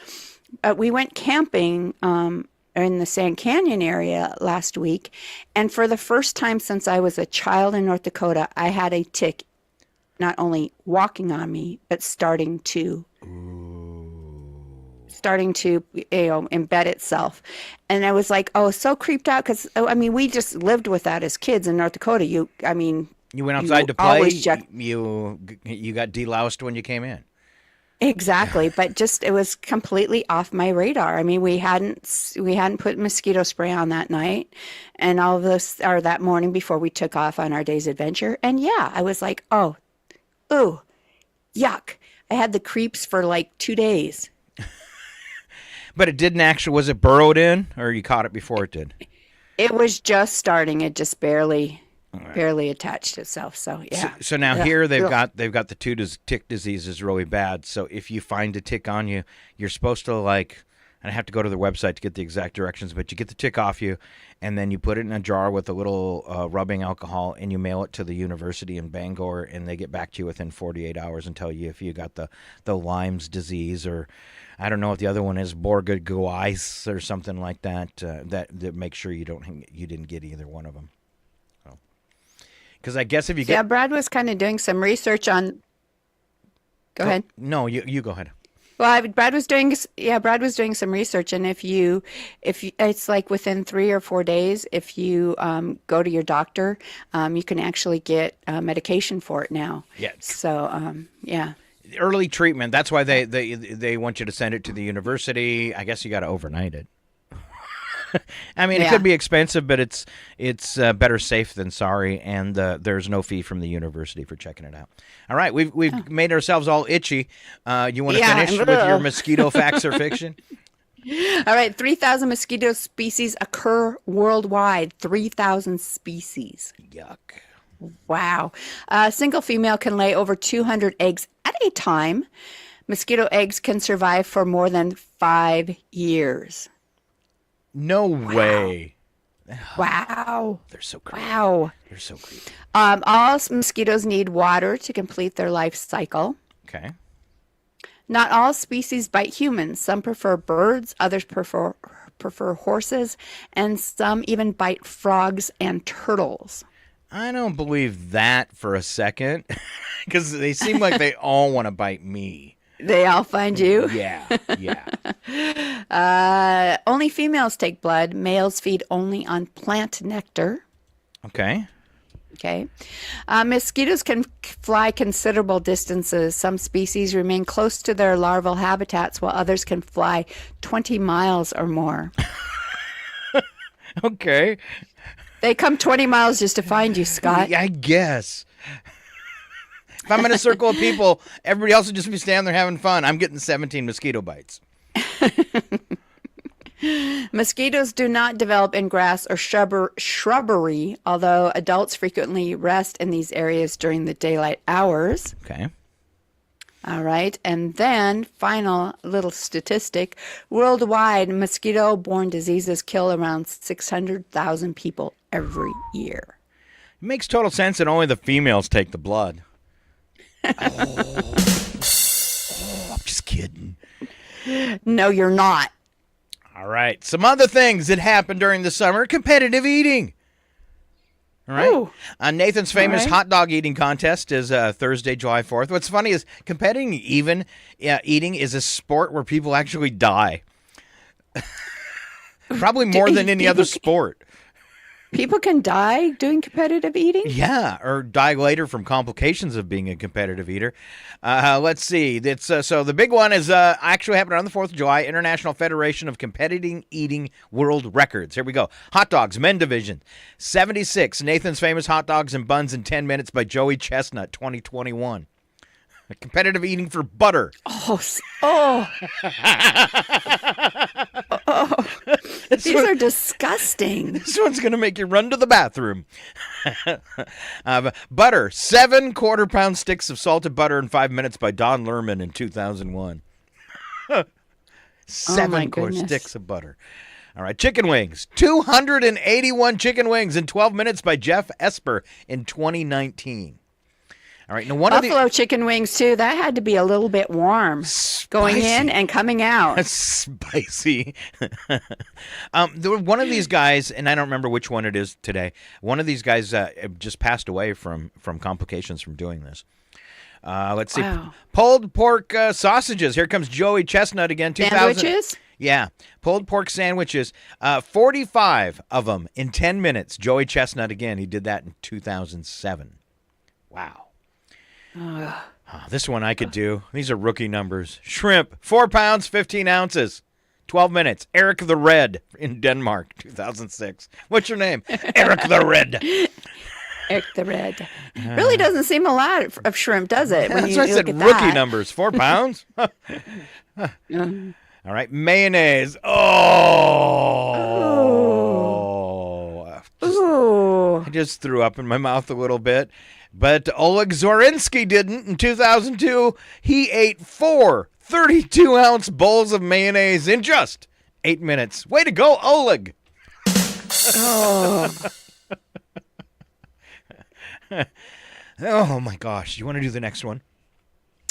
We went camping in the Sand Canyon area last week, and for the first time since I was a child in North Dakota, I had a tick not only walking on me, but starting to embed itself. And I was like, so creeped out because, we just lived with that as kids in North Dakota. You went outside to play. You got deloused when you came in. Exactly, but it was completely off my radar. I mean, we hadn't put mosquito spray on that night, and all of this, or that morning before we took off on our day's adventure. And yeah, I was like, ooh, yuck! I had the creeps for like 2 days. But it didn't actually. Was it burrowed in, or you caught it before it did? It was just starting. It just barely attached itself. So yeah. So now here they've got the tick disease is really bad. So if you find a tick on you, you're supposed to and I have to go to their website to get the exact directions, but you get the tick off you, and then you put it in a jar with a little rubbing alcohol, and you mail it to the university in Bangor, and they get back to you within 48 hours and tell you if you got the Lyme's disease, or I don't know if the other one is Borrelia or something like that. That make sure you didn't get either one of them. Because I guess if you get... Yeah, Brad was kind of doing some research on... Go ahead. No, you go ahead. Well, Brad was doing some research, and if you it's like within 3 or 4 days, if you go to your doctor, you can actually get medication for it now. Yeah. So, yeah. Early treatment. That's why they want you to send it to the university. I guess you got to overnight it. I mean, It could be expensive, but it's better safe than sorry, and there's no fee from the university for checking it out. All right, we've made ourselves all itchy. You want to finish with your mosquito facts or fiction? All right, 3,000 mosquito species occur worldwide. 3,000 species. Yuck. Wow. A single female can lay over 200 eggs at a time. Mosquito eggs can survive for more than 5 years. No way. Wow. They're so creepy. Wow. They're so creepy. All mosquitoes need water to complete their life cycle. Okay. Not all species bite humans. Some prefer birds, others prefer horses, and some even bite frogs and turtles. I don't believe that for a second, because they seem like they all want to bite me. They all find you? Yeah. Only females take blood. Males feed only on plant nectar. Okay. Mosquitoes can fly considerable distances. Some species remain close to their larval habitats, while others can fly 20 miles or more. Okay. They come 20 miles just to find you, Scott. I guess. If I'm in a circle of people, everybody else would just be standing there having fun. I'm getting 17 mosquito bites. Mosquitoes do not develop in grass or shrubbery, although adults frequently rest in these areas during the daylight hours. Okay. All right. And then, final little statistic. Worldwide, mosquito-borne diseases kill around 600,000 people every year. It makes total sense that only the females take the blood. I'm just kidding. No, you're not. All right. Some other things that happened during the summer. Competitive eating. All right. Nathan's famous hot dog eating contest is Thursday, July 4th. What's funny is competitive eating is a sport where people actually die. Probably more than any other sport. People can die doing competitive eating? Yeah, or die later from complications of being a competitive eater. Let's see. It's, so the big one is actually happened on the 4th of July, International Federation of Competitive Eating World Records. Here we go. Hot dogs, men division. 76, Nathan's famous hot dogs and buns in 10 minutes by Joey Chestnut, 2021. Competitive eating for butter. These are disgusting. This one's going to make you run to the bathroom. Butter, 7 quarter-pound sticks of salted butter in 5 minutes by Don Lerman in 2001. 7 sticks of butter. All right, chicken wings. 281 chicken wings in 12 minutes by Jeff Esper in 2019. All right, now Buffalo chicken wings too. That had to be a little bit warm, going in and coming out. That's spicy. One of these guys, and I don't remember which one it is today. One of these guys just passed away from complications from doing this. Let's see. Wow. Pulled pork sausages. Here comes Joey Chestnut again. 2000. Sandwiches? Yeah, pulled pork sandwiches. 45 of them in 10 minutes. Joey Chestnut again. He did that in 2007. Wow. This one I could do. These are rookie numbers. Shrimp, 4 pounds, 15 ounces, 12 minutes. Eric the Red in Denmark, 2006. What's your name? Eric the Red. Eric the Red. Really doesn't seem a lot of shrimp, does it? When That's you what I look said, at rookie that. numbers. 4 pounds? All right, mayonnaise. Oh. Ooh. I just threw up in my mouth a little bit. But Oleg Zorinsky didn't. In 2002, he ate 4 32-ounce bowls of mayonnaise in just 8 minutes. Way to go, Oleg. Oh. Oh, my gosh. You want to do the next one?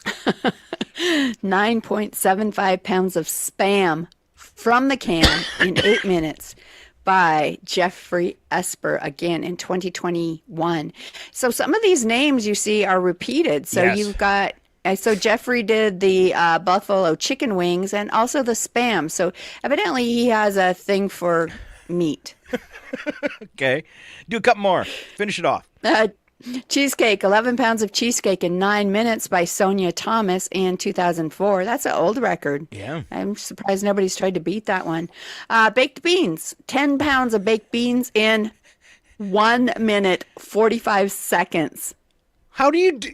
9.75 pounds of Spam from the can in 8 minutes by Jeffrey Esper again in 2021. So some of these names you see are repeated. So Yes. you've got, so Jeffrey did the buffalo chicken wings and also the Spam. So evidently he has a thing for meat. Okay. Do a couple more. Finish it off. Cheesecake, 11 pounds of cheesecake in 9 minutes by Sonia Thomas in 2004. That's an old record. Yeah. I'm surprised nobody's tried to beat that one. Baked beans, 10 pounds of baked beans in 1 minute, 45 seconds. How do you do?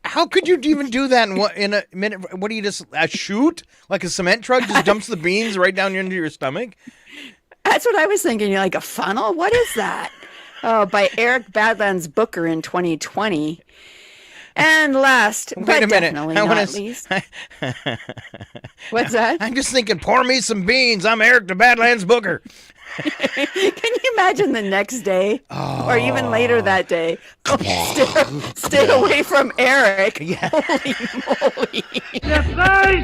How could you even do that in a minute? What do you just shoot? Like a cement truck just dumps the beans right down into your stomach? That's what I was thinking. You're like, a funnel? What is that? Oh, by Eric Badlands Booker in 2020. And last, Wait but a minute. definitely I wanna not least. What's that? I'm just thinking, pour me some beans. I'm Eric the Badlands Booker. Can you imagine the next day or even later that day? Oh, stay away from Eric. Yeah. Holy moly.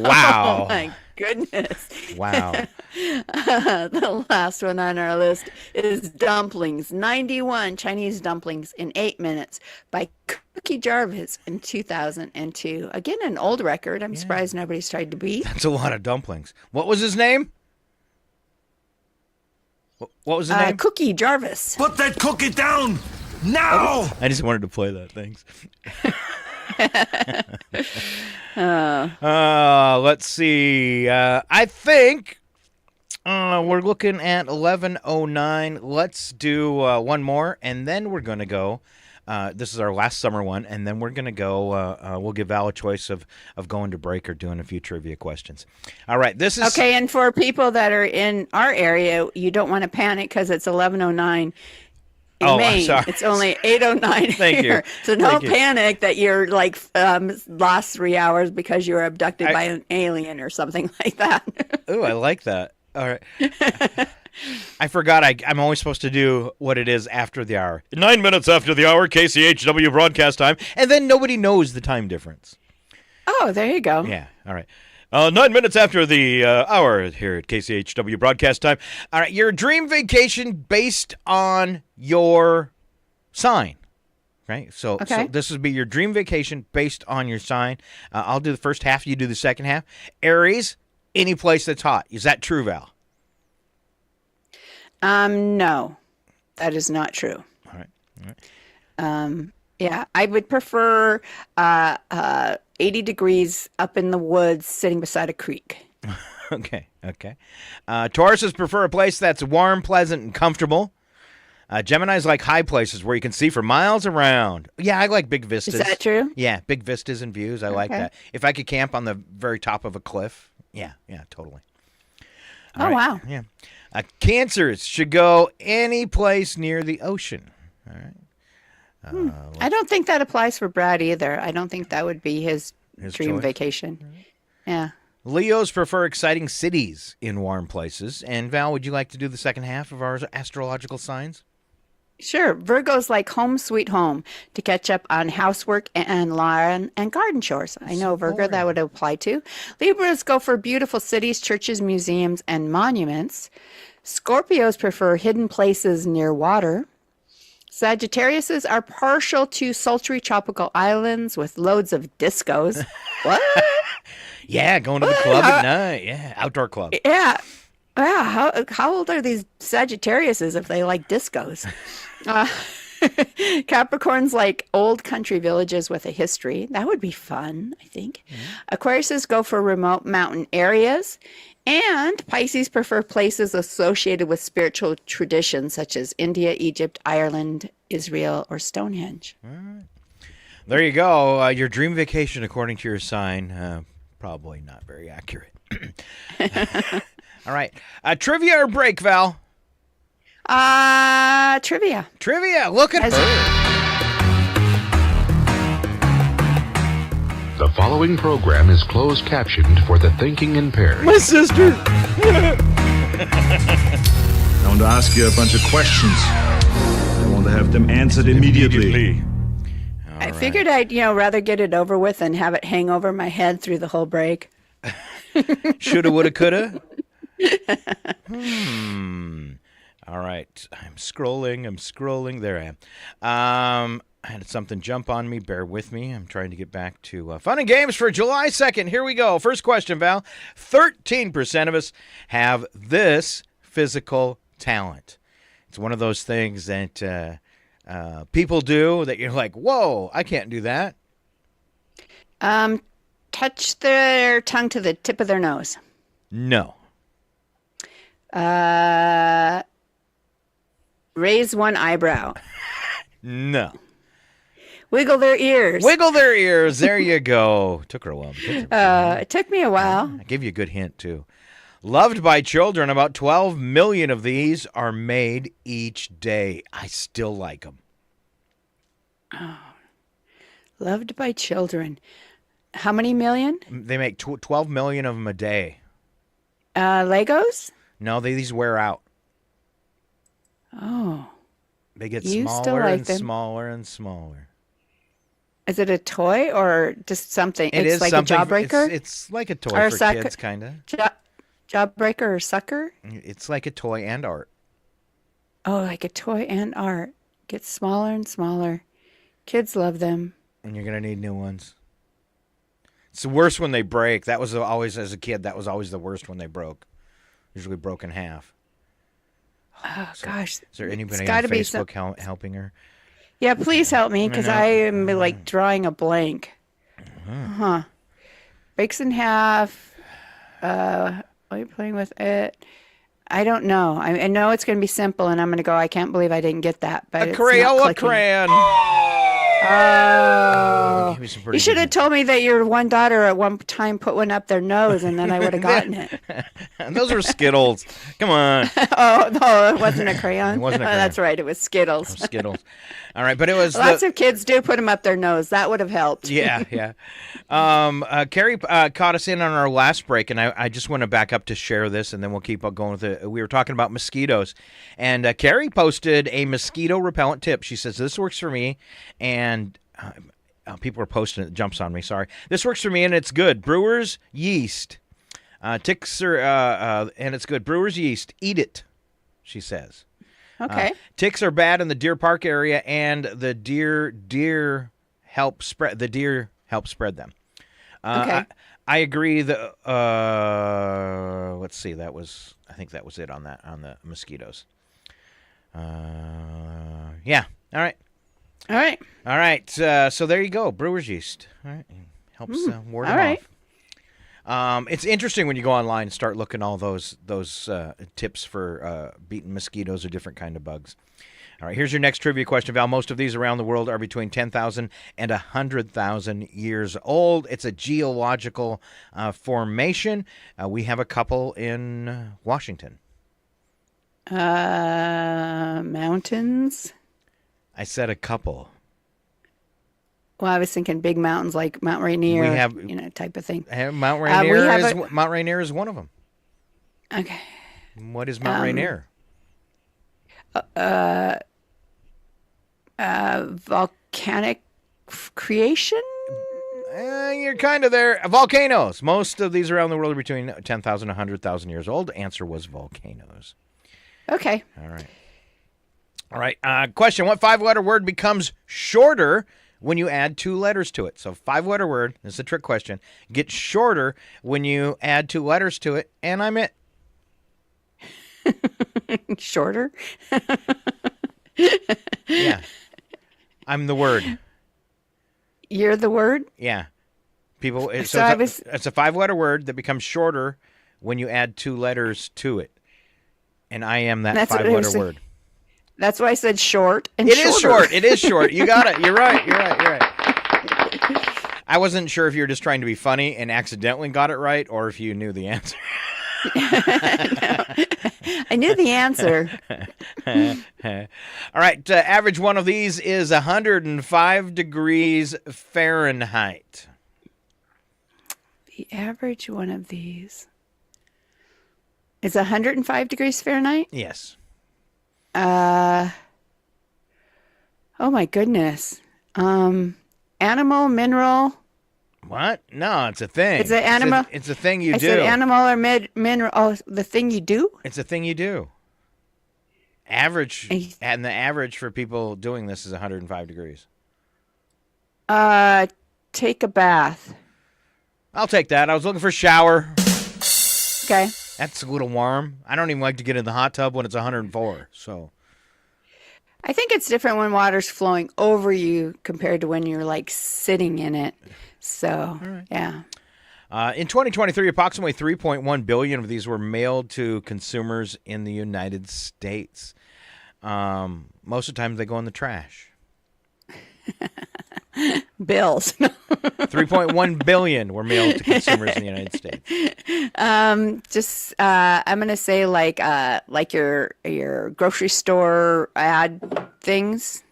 Wow. Oh, my goodness. Wow. The last one on our list is dumplings. 91 Chinese dumplings in 8 minutes by Cookie Jarvis in 2002. Again, an old record. I'm surprised nobody's tried to beat. That's a lot of dumplings. What was his name? What was his name? Cookie Jarvis. Put that cookie down now! I just wanted to play that. Thanks. Let's see. I think we're looking at 11:09. Let's do one more, and then we're going to go. This is our last summer one, and then we're going to go. We'll give Val a choice of going to break or doing a few trivia questions. All right. This is Okay, and for people that are in our area, you don't want to panic because it's 11:09. In I'm Maine, sorry. it's only 8:09 Thank you. here. So no Thank you. panic that you're like lost 3 hours because you were abducted by an alien or something like that. Ooh, I like that. All right. I forgot I'm always supposed to do what it is after the hour. 9 minutes after the hour, KCHW broadcast time. And then nobody knows the time difference. Oh, there you go. Yeah, all right. 9 minutes after the hour here at KCHW broadcast time. All right, your dream vacation based on your sign. Right? So this would be your dream vacation based on your sign. I'll do the first half, you do the second half. Aries, any place that's hot. Is that true, Val? No, that is not true. All right. Yeah, I would prefer 80 degrees up in the woods sitting beside a creek. Okay. Tauruses prefer a place that's warm, pleasant, and comfortable. Geminis like high places where you can see for miles around. Yeah, I like big vistas. Is that true? Yeah, big vistas and views. I like that. If I could camp on the very top of a cliff, yeah, totally. All right. Wow. Yeah. Cancers should go any place near the ocean. All right. I don't think that applies for Brad either. I don't think that would be his dream choice? vacation. Yeah. Leos prefer exciting cities in warm places. And Val, would you like to do the second half of our astrological signs? Sure. Virgos like home sweet home to catch up on housework and lawn and garden chores. I know Virgo that would apply to. Libras go for beautiful cities, churches, museums, and monuments. Scorpios prefer hidden places near water. Sagittariuses are partial to sultry tropical islands with loads of discos. What? Yeah, going to the club at night. Yeah, outdoor club. Yeah. Wow. How old are these Sagittariuses if they like discos? Capricorns like old country villages with a history. That would be fun, I think. Aquariuses go for remote mountain areas. And Pisces prefer places associated with spiritual traditions such as India, Egypt, Ireland, Israel, or Stonehenge. There you go. Your dream vacation, according to your sign, probably not very accurate. All right. Trivia or break, Val? Trivia. Trivia. Look at her. The following program is closed captioned for the thinking impaired. My sister. I want to ask you a bunch of questions. I want to have them answered immediately. I figured I'd, rather get it over with and have it hang over my head through the whole break. Shoulda, woulda, coulda. All right. I'm scrolling. There I am. I had something jump on me. Bear with me. I'm trying to get back to fun and games for July 2nd. Here we go. First question, Val. 13% of us have this physical talent. It's one of those things that people do that you're like, whoa, I can't do that. Touch their tongue to the tip of their nose. No. Raise one eyebrow. No. Wiggle their ears. Wiggle their ears. There you go. Took her a while. It took me a while. I gave you a good hint, too. Loved by children. About 12 million of these are made each day. I still like them. Oh. Loved by children. How many million? They make 12 million of them a day. Legos? No, these wear out. Oh. They get You still smaller like and them. smaller and smaller. Is it a toy or just something? It it's is like something, a jawbreaker? It's like a toy Or a for sucker. kids, kind of. Jawbreaker or sucker? It's like a toy and art. Oh, like a toy and art. Gets smaller and smaller. Kids love them. And you're going to need new ones. It's the worst when they break. That was always, as a kid, that was always the worst when they broke. Usually broke in half. Oh, gosh. Is there anybody It's on gotta be Facebook helping her? Yeah, please help me because I am like drawing a blank. Breaks in half. Are you playing with it? I don't know. I know it's going to be simple, and I'm going to go, I can't believe I didn't get that. But A it's not Crayola clicking. crayon. Oh. Give me some pretty You should good have told me that your one daughter at one time put one up their nose, and then I would have gotten it. Those are Skittles. Come on. Oh, no, it wasn't a crayon. It wasn't a crayon. That's right. It was Skittles. Skittles. All right, but it was Lots of kids do put them up their nose. That would have helped. Yeah. Carrie caught us in on our last break, and I just want to back up to share this, and then we'll keep on going with it. We were talking about mosquitoes, and Carrie posted a mosquito repellent tip. She says, this works for me, and people are posting it. Jumps on me, sorry. This works for me, and it's good. Brewer's yeast. Ticks are, and it's good. Brewer's yeast. Eat it, she says. Okay. Ticks are bad in the Deer Park area, and the deer help spread them. Okay. I agree. Let's see. I think that was it on the mosquitoes. Yeah. All right. All right. So there you go. Brewer's yeast. All right. Helps ward them right. off. It's interesting when you go online and start looking all those tips for beating mosquitoes or different kind of bugs. All right, here's your next trivia question, Val. Most of these around the world are between 10,000 and 100,000 years old. It's a geological formation. We have a couple in Washington. Mountains. I said a couple. Well, I was thinking big mountains like Mount Rainier, We have- type of thing. Mount Rainier we have Mount Rainier is one of them. Okay. What is Mount Rainier? Volcanic creation? You're kind of there. Volcanoes. Most of these around the world are between 10,000 and 100,000 years old. Answer was volcanoes. Okay. All right. Question. What 5-letter word becomes shorter when you add 2 letters to it? So 5-letter word. This is a trick question. Gets shorter when you add 2 letters to it. And I'm it. Shorter? Yeah. I'm the word. You're the word? Yeah. People. It's So I a 5-letter word that becomes shorter when you add 2 letters to it. And I am that That's what I was 5-letter saying. word. That's why I said short and It shorter. is short. It is short. You got it. You're right. I wasn't sure if you were just trying to be funny and accidentally got it right, or if you knew the answer. I knew the answer. All right. Average one of these is 105 degrees Fahrenheit. The average one of these is 105 degrees Fahrenheit? Yes. Oh my goodness. Animal, mineral. What? No, it's a thing. It's an animal. It's a thing you I do. said animal or mineral. Oh, the thing you do? It's a thing you do. Average, and the average for people doing this is 105 degrees. Take a bath. I'll take that. I was looking for shower. Okay. That's a little warm. I don't even like to get in the hot tub when it's 104. So I think it's different when water's flowing over you compared to when you're like sitting in it. So, yeah. In 2023, approximately 3.1 billion of these were mailed to consumers in the United States. Most of the time, they go in the trash. Bills. 3.1 billion were mailed to consumers in the United States. I'm gonna say like your grocery store ad things.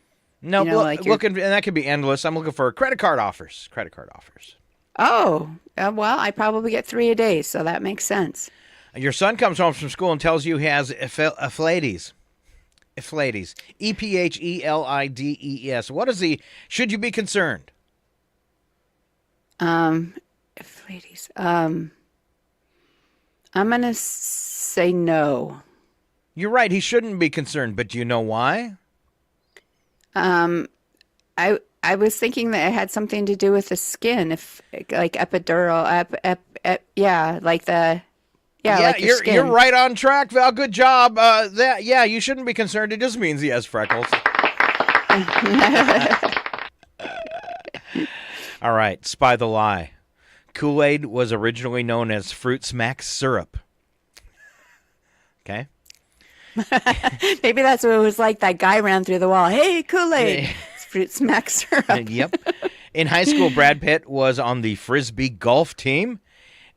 No, You know, like your- looking, and that could be endless. I'm looking for credit card offers. Credit card offers. Oh, well, I probably get 3 a day, so that makes sense. Your son comes home from school and tells you he has ephlides. Ephlides. EPHELIDES. What is the? Should you be concerned? Ladies, I'm gonna say no. You're right. He shouldn't be concerned, but do you know why? I was thinking that it had something to do with the skin, if like epidural, like the. Yeah, like your skin. You're right on track, Val. Good job. You shouldn't be concerned. It just means he has freckles. All right, spy the lie. Kool-Aid was originally known as Fruit Smack syrup. Okay. Maybe that's what it was like. That guy ran through the wall. Hey, Kool-Aid. It's Fruit Smack syrup. Yep. In high school, Brad Pitt was on the Frisbee golf team.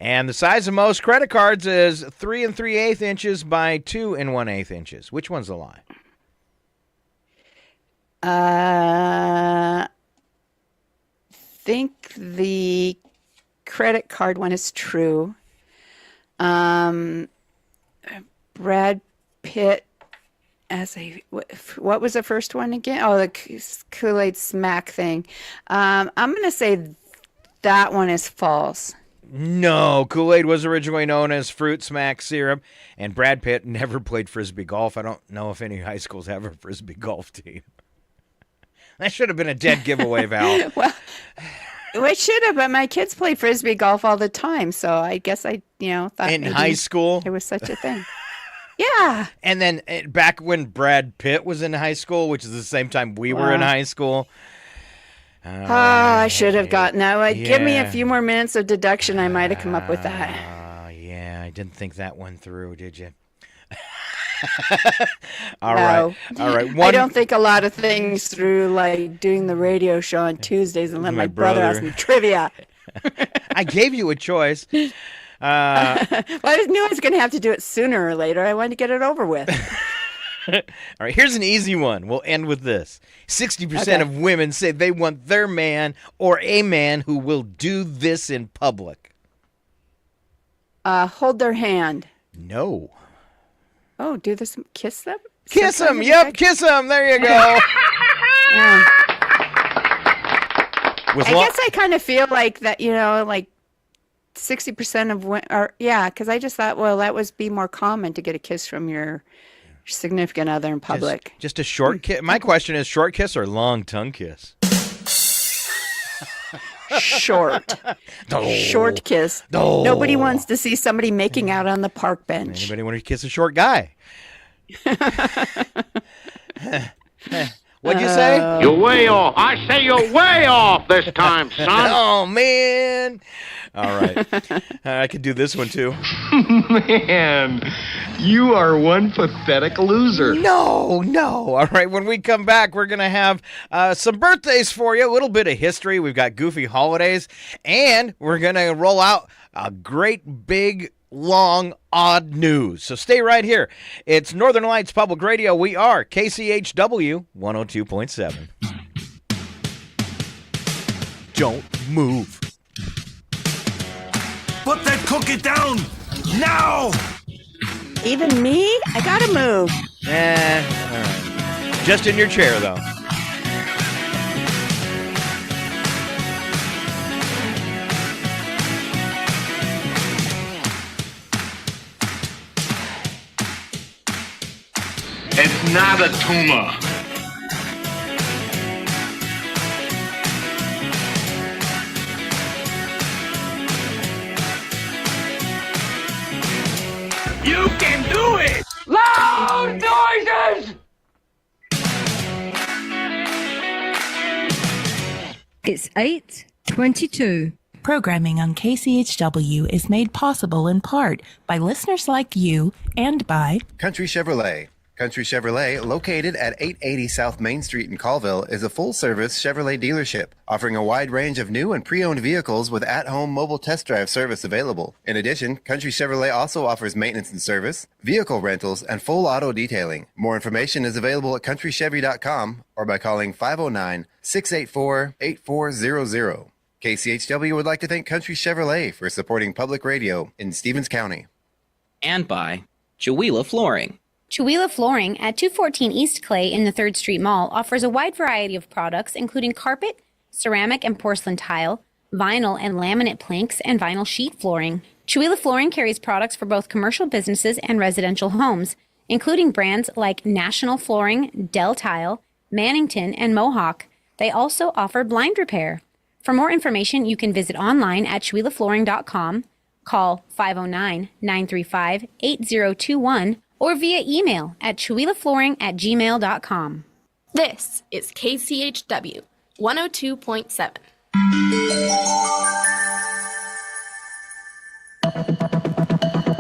And the size of most credit cards is 3 3/8 inches by 2 1/8 inches. Which one's the lie? Think the credit card one is true. Brad Pitt as a what was the first one again? Oh, the Kool-Aid smack thing. I'm going to say that one is false. No, Kool-Aid was originally known as Fruit Smack syrup, and Brad Pitt never played Frisbee golf. I don't know if any high schools have a Frisbee golf team. That should have been a dead giveaway, Val. Well, it should have, but my kids play Frisbee golf all the time, so I guess I, thought In maybe high school? there was such a thing. Yeah. And then back when Brad Pitt was in high school, which is the same time we were in high school. I should have gotten that. Give me a Yeah. few more minutes of deduction. I might have come up with that. Yeah, I didn't think that one through, did you? All right. I don't think a lot of things through, like doing the radio show on Tuesdays and let my brother ask me trivia. I gave you a choice. Well, I knew I was going to have to do it sooner or later. I wanted to get it over with. All right, here's an easy one. We'll end with this. 60% of women say they want their man or a man who will do this in public. Hold their hand. No. Oh, do this. Kiss them? Kiss them. Yep, kiss them. There you go. I guess I kind of feel like that, like 60% of women are, because I just thought, well, that would be more common to get a kiss from your significant other in public. Just a short kiss. My question is short kiss or long tongue kiss? Short. Short kiss. Nobody wants to see somebody making out on the park bench. Anybody want to kiss a short guy? What'd you say? You're way off. I say you're way off this time, son. Oh, man. All right. I could do this one, too. Man, you are one pathetic loser. No. All right. When we come back, we're going to have some birthdays for you, a little bit of history. We've got goofy holidays, and we're going to roll out a great big long odd news. So stay right here. It's Northern Lights Public Radio. We are KCHW 102.7. Don't move. Put that cookie down now! Even me? I gotta move. All right. Just in your chair, though. It's not a tumor. You can do it! Loud noises! It's 8:22. Programming on KCHW is made possible in part by listeners like you and by Country Chevrolet. Country Chevrolet, located at 880 South Main Street in Colville, is a full-service Chevrolet dealership, offering a wide range of new and pre-owned vehicles with at-home mobile test drive service available. In addition, Country Chevrolet also offers maintenance and service, vehicle rentals, and full auto detailing. More information is available at countrychevy.com or by calling 509-684-8400. KCHW would like to thank Country Chevrolet for supporting public radio in Stevens County. And by Chihuahua Flooring. Chihuahua Flooring at 214 East Clay in the 3rd Street Mall offers a wide variety of products, including carpet, ceramic and porcelain tile, vinyl and laminate planks, and vinyl sheet flooring. Chihuahua Flooring carries products for both commercial businesses and residential homes, including brands like National Flooring, Del Tile, Mannington, and Mohawk. They also offer blind repair. For more information, you can visit online at chihuahuaflooring.com, call 509-935-8021, or via email at chihuahuaflooring@gmail.com. This is KCHW 102.7.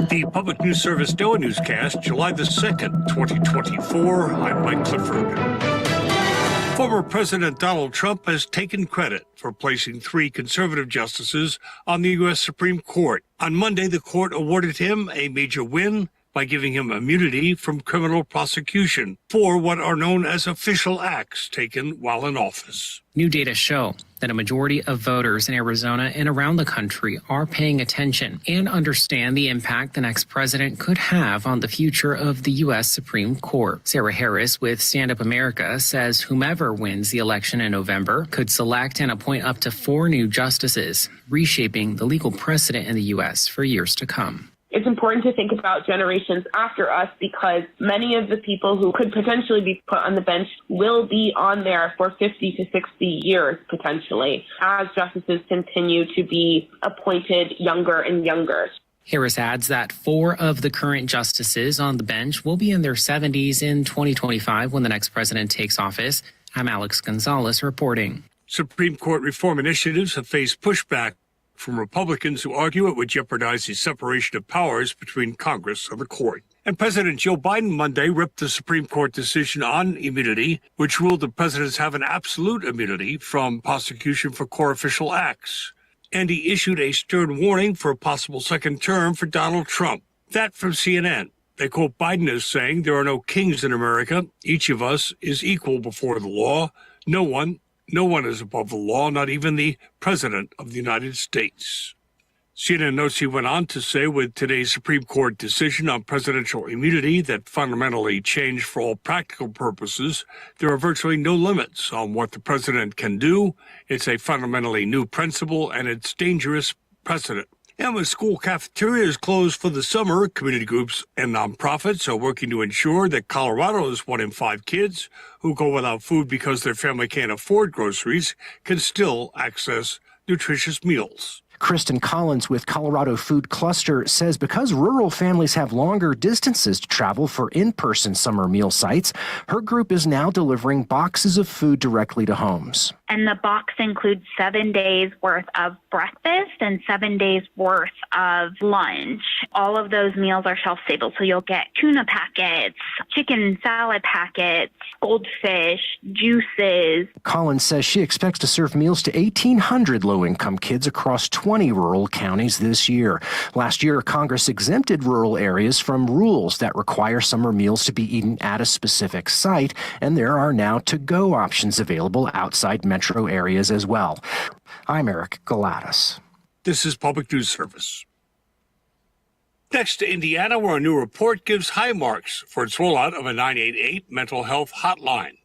The Public News Service NOAA Newscast, July the 2nd, 2024. I'm Mike Clifford. Former President Donald Trump has taken credit for placing 3 conservative justices on the U.S. Supreme Court. On Monday, the court awarded him a major win by giving him immunity from criminal prosecution for what are known as official acts taken while in office. New data show that a majority of voters in Arizona and around the country are paying attention and understand the impact the next president could have on the future of the U.S. Supreme Court. Sarah Harris with Stand Up America says whomever wins the election in November could select and appoint up to 4 new justices, reshaping the legal precedent in the U.S. for years to come. It's important to think about generations after us because many of the people who could potentially be put on the bench will be on there for 50 to 60 years potentially as justices continue to be appointed younger and younger. Harris adds that 4 of the current justices on the bench will be in their 70s in 2025 when the next president takes office. I'm Alex Gonzalez reporting. Supreme Court reform initiatives have faced pushback from Republicans who argue it would jeopardize the separation of powers between Congress and the court. And President Joe Biden Monday ripped the Supreme Court decision on immunity, which ruled that presidents have an absolute immunity from prosecution for core official acts. And he issued a stern warning for a possible second term for Donald Trump. That from CNN. They quote Biden as saying, "There are no kings in America. Each of us is equal before the law. No one is above the law, not even the President of the United States." CNN notes he went on to say with today's Supreme Court decision on presidential immunity that fundamentally changed for all practical purposes, there are virtually no limits on what the president can do. It's a fundamentally new principle, and it's dangerous precedent. And with school cafeterias closed for the summer, community groups and nonprofits are working to ensure that Colorado's 1 in 5 kids who go without food because their family can't afford groceries can still access nutritious meals. Kristen Collins with Colorado Food Cluster says because rural families have longer distances to travel for in-person summer meal sites, her group is now delivering boxes of food directly to homes. And the box includes 7 days worth of breakfast and 7 days worth of lunch. All of those meals are shelf-stable, so you'll get tuna packets, chicken salad packets, goldfish, juices. Collins says she expects to serve meals to 1,800 low-income kids across 20 rural counties this year. Last year, Congress exempted rural areas from rules that require summer meals to be eaten at a specific site, and there are now to-go options available outside metro areas as well. I'm Eric Galatas. This is Public News Service. Next to Indiana, where a new report gives high marks for its rollout of a 988 mental health hotline.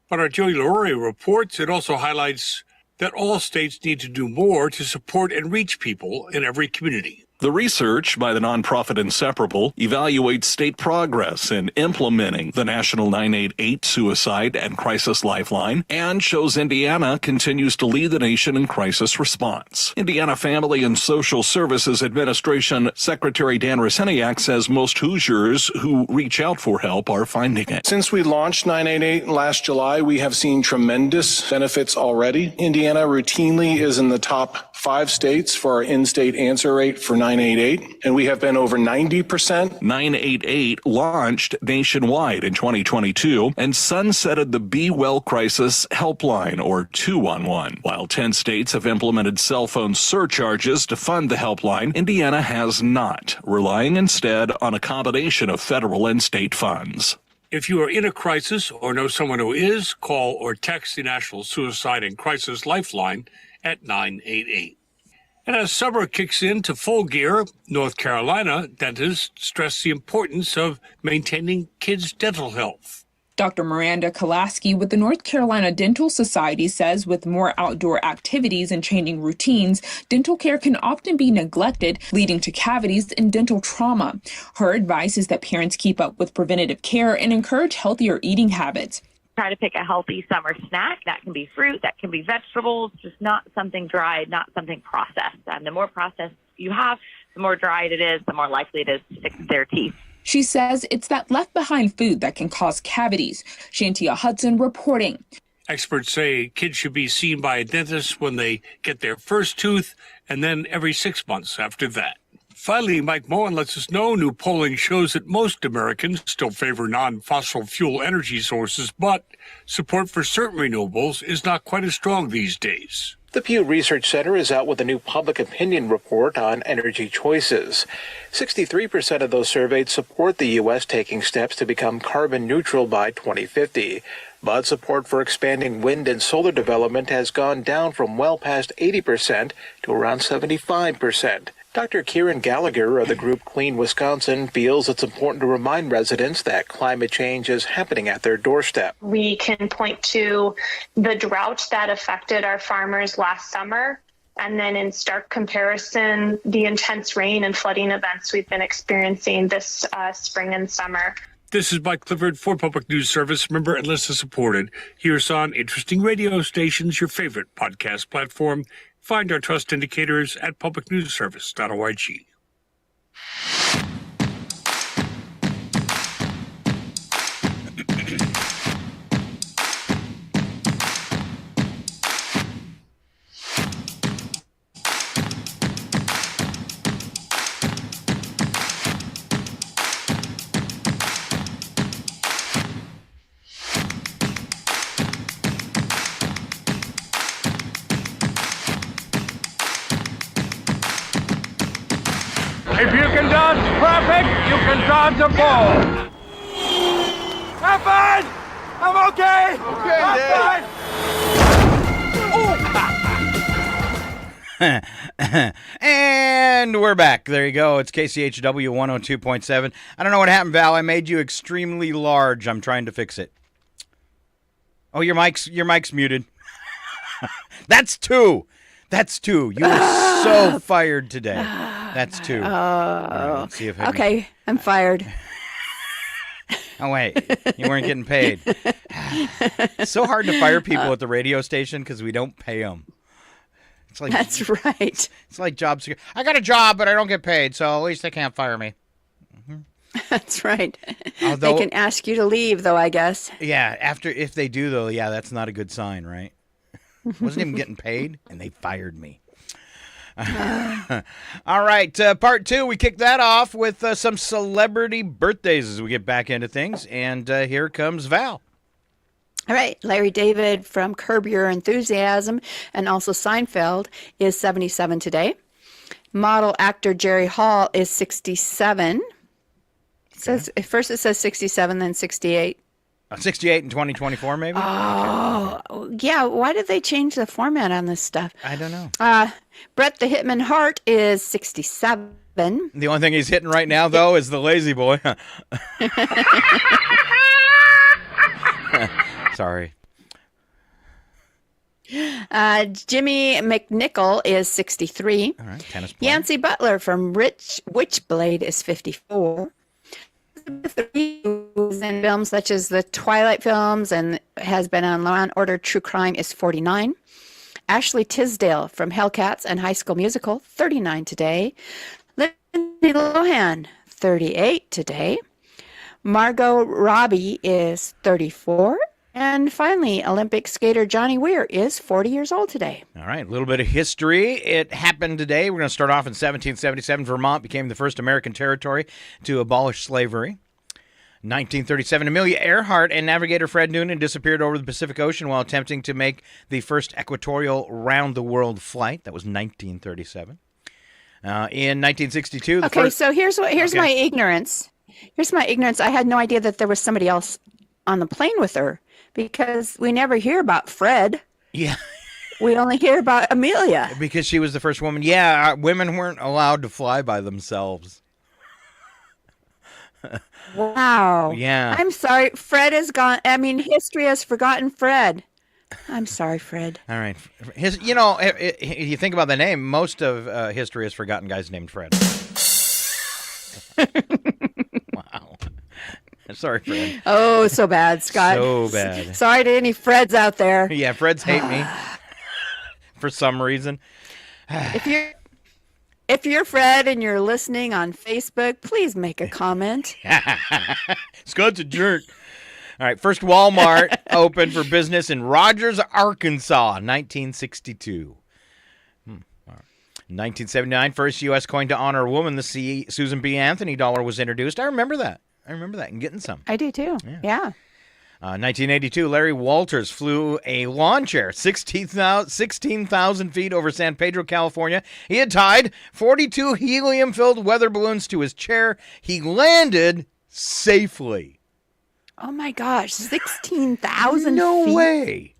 But our Joey Leroy reports it also highlights that all states need to do more to support and reach people in every community. The research by the nonprofit Inseparable evaluates state progress in implementing the National 988 Suicide and Crisis Lifeline and shows Indiana continues to lead the nation in crisis response. Indiana Family and Social Services Administration Secretary Dan Roseniak says most Hoosiers who reach out for help are finding it. Since we launched 988 last July, we have seen tremendous benefits already. Indiana routinely is in the top 5 states for our in-state answer rate for 988, and we have been over 90%. 988 launched nationwide in 2022 and sunsetted the Be Well Crisis Helpline, or 211. While 10 states have implemented cell phone surcharges to fund the helpline, Indiana has not, relying instead on a combination of federal and state funds. If you are in a crisis or know someone who is, call or text the National Suicide and Crisis Lifeline at 988. And as summer kicks into full gear, North Carolina dentists stress the importance of maintaining kids' dental health. Dr. Miranda Kolaski with the North Carolina Dental Society says with more outdoor activities and changing routines, dental care can often be neglected, leading to cavities and dental trauma. Her advice is that parents keep up with preventative care and encourage healthier eating habits. Try to pick a healthy summer snack. That can be fruit, that can be vegetables, just not something dried, not something processed. And the more processed you have, the more dried it is, the more likely it is to stick to their teeth. She says it's that left behind food that can cause cavities. Shantia Hudson reporting. Experts say kids should be seen by a dentist when they get their first tooth and then every 6 months after that. Finally, Mike Moen lets us know new polling shows that most Americans still favor non-fossil fuel energy sources, but support for certain renewables is not quite as strong these days. The Pew Research Center is out with a new public opinion report on energy choices. 63% of those surveyed support the U.S. taking steps to become carbon neutral by 2050. But support for expanding wind and solar development has gone down from well past 80% to around 75%. Dr. Kieran Gallagher of the group Clean Wisconsin feels it's important to remind residents that climate change is happening at their doorstep. We can point to the drought that affected our farmers last summer, and then in stark comparison, the intense rain and flooding events we've been experiencing this spring and summer. This is Mike Clifford for Public News Service, member and listener supported. Hear us on interesting radio stations, your favorite podcast platform. Find our trust indicators at publicnewsservice.org. If you can dodge traffic, you can dodge a ball. I'm fine. I'm okay. Okay, I'm fine. And we're back. There you go. It's KCHW 102.7. I don't know what happened, Val. I made you extremely large. I'm trying to fix it. Oh, your mic's muted. That's two. You were so fired today. That's two. Right, let's see if okay, I'm fired. Oh, wait. You weren't getting paid. It's so hard to fire people at the radio station because we don't pay them. It's like, that's right. It's like job security. I got a job, but I don't get paid, so at least they can't fire me. Mm-hmm. That's right. Although, they can ask you to leave, though, I guess. Yeah, if they do, though, yeah, that's not a good sign, right? Wasn't even getting paid, and they fired me. All right, part two, we kick that off with some celebrity birthdays as we get back into things, and here comes Val. All right, Larry David from Curb Your Enthusiasm and also Seinfeld is 77 today. Model actor Jerry Hall is 67. Says first it says 67, then 68. 68 in 2024, maybe? Oh, okay. Yeah. Why did they change the format on this stuff? I don't know. Bret the Hitman Hart is 67. The only thing he's hitting right now, though, is the lazy boy. Sorry. Jimmy McNichol is 63. All right, tennis player. Yancey Butler from Witchblade is 54. Who's in films such as the Twilight films and has been on Law and Order True Crime is 49. Ashley Tisdale from Hellcats and High School Musical, 39 today. Lindsay Lohan, 38 today. Margot Robbie is 34. And finally, Olympic skater Johnny Weir is 40 years old today. All right, a little bit of history. It happened today. We're going to start off in 1777. Vermont became the first American territory to abolish slavery. 1937, Amelia Earhart and navigator Fred Noonan disappeared over the Pacific Ocean while attempting to make the first equatorial round-the-world flight. That was 1937. In 1962, so here's my ignorance. Here's my ignorance. I had no idea that there was somebody else on the plane with her because we never hear about Fred. Yeah. We only hear about Amelia. Because she was the first woman. Yeah, women weren't allowed to fly by themselves. Wow. Yeah. I'm sorry. Fred is gone. I mean, history has forgotten Fred. I'm sorry, Fred. All right. You think about the name, most of history has forgotten guys named Fred. Wow. Sorry, Fred. Oh, so bad, Scott. So bad. Sorry to any Freds out there. Yeah, Freds hate me for some reason. If you're Fred and you're listening on Facebook, please make a comment. Scott's a jerk. All right, first Walmart opened for business in Rogers, Arkansas, 1962. 1979, first U.S. coin to honor a woman, the Susan B. Anthony dollar was introduced. I remember that and getting some. I do too. Yeah. 1982, Larry Walters flew a lawn chair 16,000 feet over San Pedro, California. He had tied 42 helium-filled weather balloons to his chair. He landed safely. Oh, my gosh. 16,000 feet? No way.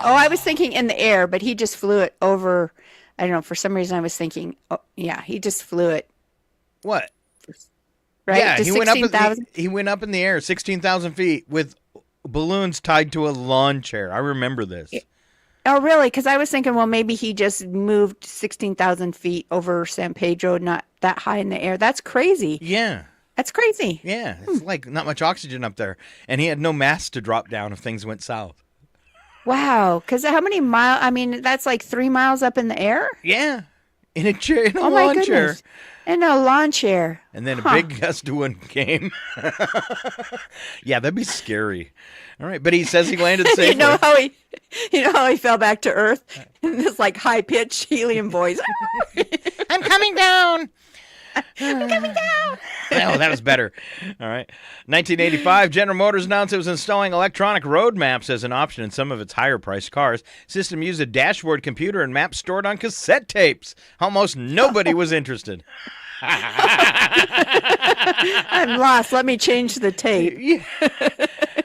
Oh, I was thinking in the air, but he just flew it over. I don't know. For some reason, I was thinking, oh, yeah, he just flew it. What? Right? Yeah, just he went up in the air 16,000 feet with balloons tied to a lawn chair. I remember this. Oh, really? Because I was thinking, well, maybe he just moved 16,000 feet over San Pedro, not that high in the air. That's crazy. Yeah. That's crazy. Yeah. It's like not much oxygen up there. And he had no mass to drop down if things went south. Wow. Because how many miles? I mean, that's like 3 miles up in the air? Yeah. In a chair, in a lawn chair. In a lawn chair. And then a big gust of wind came. Yeah, that'd be scary. All right, but he says he landed safely. You know how he fell back to earth in this like high pitched helium voice. I'm coming down. I'm coming down. Oh, that was better. All right. 1985, General Motors announced it was installing electronic road maps as an option in some of its higher-priced cars. System used a dashboard computer and maps stored on cassette tapes. Almost nobody was interested. I'm lost. Let me change the tape.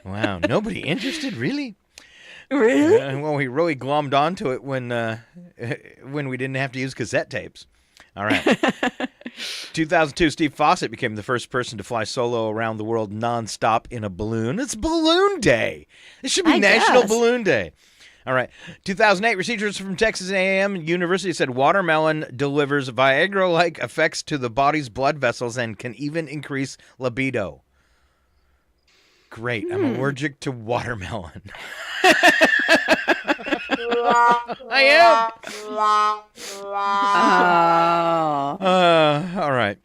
Wow, nobody interested, really? Really? Well, we really glommed onto it when we didn't have to use cassette tapes. All right. 2002, Steve Fawcett became the first person to fly solo around the world nonstop in a balloon. It's Balloon Day. It should be I National guess. Balloon Day. All right. 2008, researchers from Texas A&M University said watermelon delivers Viagra-like effects to the body's blood vessels and can even increase libido. Great. I'm allergic to watermelon. I am. All right.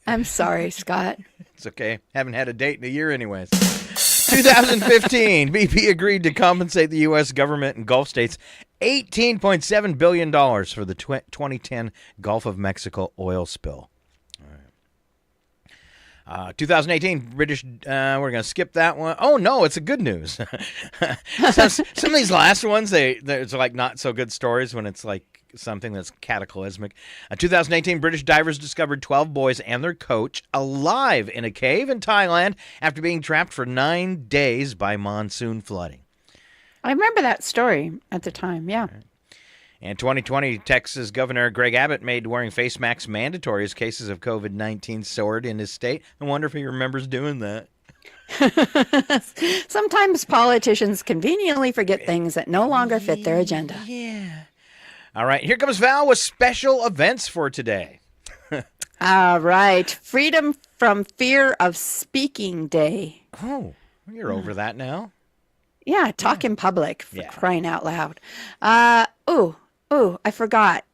I'm sorry, Scott. It's okay. Haven't had a date in a year anyways. 2015, BP agreed to compensate the U.S. government and Gulf states $18.7 billion for the 2010 Gulf of Mexico oil spill. 2018, British, we're going to skip that one. Oh, no, it's a good news. some of these last ones, there's like not so good stories when it's like something that's cataclysmic. 2018, British divers discovered 12 boys and their coach alive in a cave in Thailand after being trapped for 9 days by monsoon flooding. I remember that story at the time, yeah. In 2020, Texas Governor Greg Abbott made wearing face masks mandatory as cases of COVID-19 soared in his state. I wonder if he remembers doing that. Sometimes politicians conveniently forget things that no longer fit their agenda. Yeah. All right, here comes Val with special events for today. All right. Freedom from Fear of Speaking Day. Oh, you're over that now. Yeah, talk in public, for crying out loud. I forgot.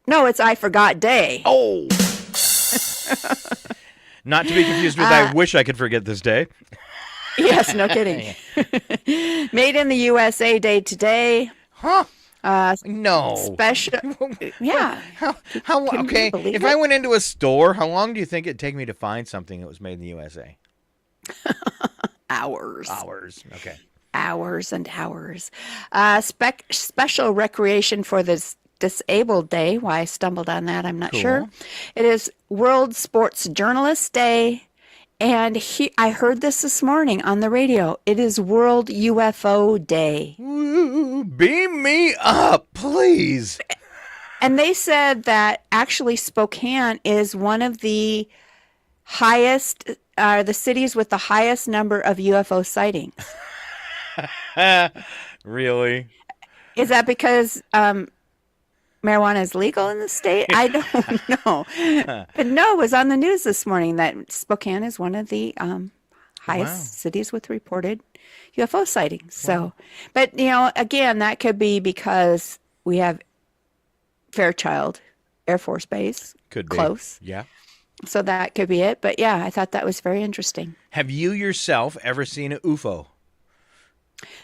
No, it's I Forgot Day. Oh. Not to be confused with I wish I could forget this day. Yes, no kidding. Made in the USA Day today. Huh? No. Special. Yeah. How Can you okay, believe if it? I went into a store, how long do you think it'd take me to find something that was made in the USA? Hours. Okay. Hours and hours. Special recreation for this Disabled Day. Why I stumbled on that, I'm not sure. It is World Sports Journalist Day. And I heard this morning on the radio. It is World UFO Day. Ooh, beam me up, please. And they said that actually Spokane is one of the highest, the cities with the highest number of UFO sightings. Really? Is that because marijuana is legal in the state? I don't know. But no, it was on the news this morning that Spokane is one of the highest cities with reported UFO sightings. So, but again, that could be because we have Fairchild Air Force Base Could be. close. Yeah. So that could be it. But yeah, I thought that was very interesting. Have you yourself ever seen an UFO?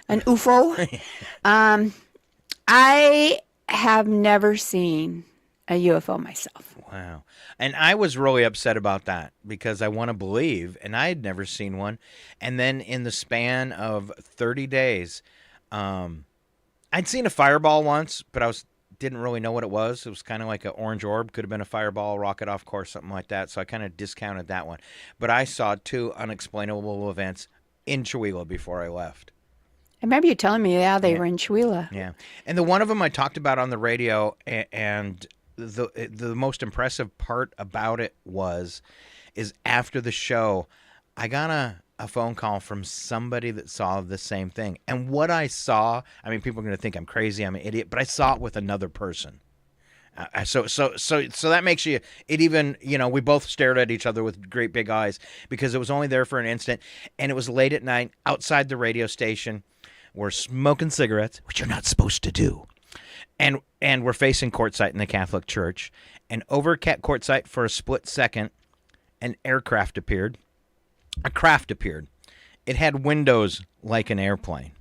An UFO? I have never seen a UFO myself. Wow. And I was really upset about that because I want to believe, and I had never seen one. And then in the span of 30 days, I'd seen a fireball once, but I didn't really know what it was. It was kind of like an orange orb. Could have been a fireball, rocket off course, something like that. So I kind of discounted that one. But I saw 2 unexplainable events in Chihuahua before I left. I remember you telling me, they were in Chihuahua. Yeah. And the one of them I talked about on the radio, and the most impressive part about it is after the show, I got a phone call from somebody that saw the same thing. And what I saw, I mean, people are going to think I'm crazy, I'm an idiot, but I saw it with another person. So that makes it even, we both stared at each other with great big eyes because it was only there for an instant. And it was late at night outside the radio station. We're smoking cigarettes, which you're not supposed to do. And we're facing quartzsite in the Catholic Church. And over quartzsite for a split second, an aircraft appeared. A craft appeared. It had windows like an airplane.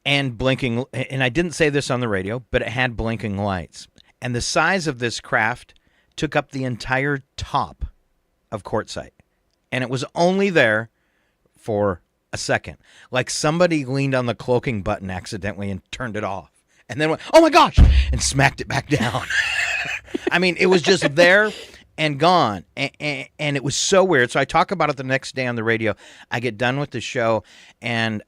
And blinking, and I didn't say this on the radio, but it had blinking lights. And the size of this craft took up the entire top of quartzsite. And it was only there for a second. Like somebody leaned on the cloaking button accidentally and turned it off. And then went, oh my gosh, and smacked it back down. I mean, it was just there and gone, and it was so weird. So I talk about it the next day on the radio. I get done with the show, and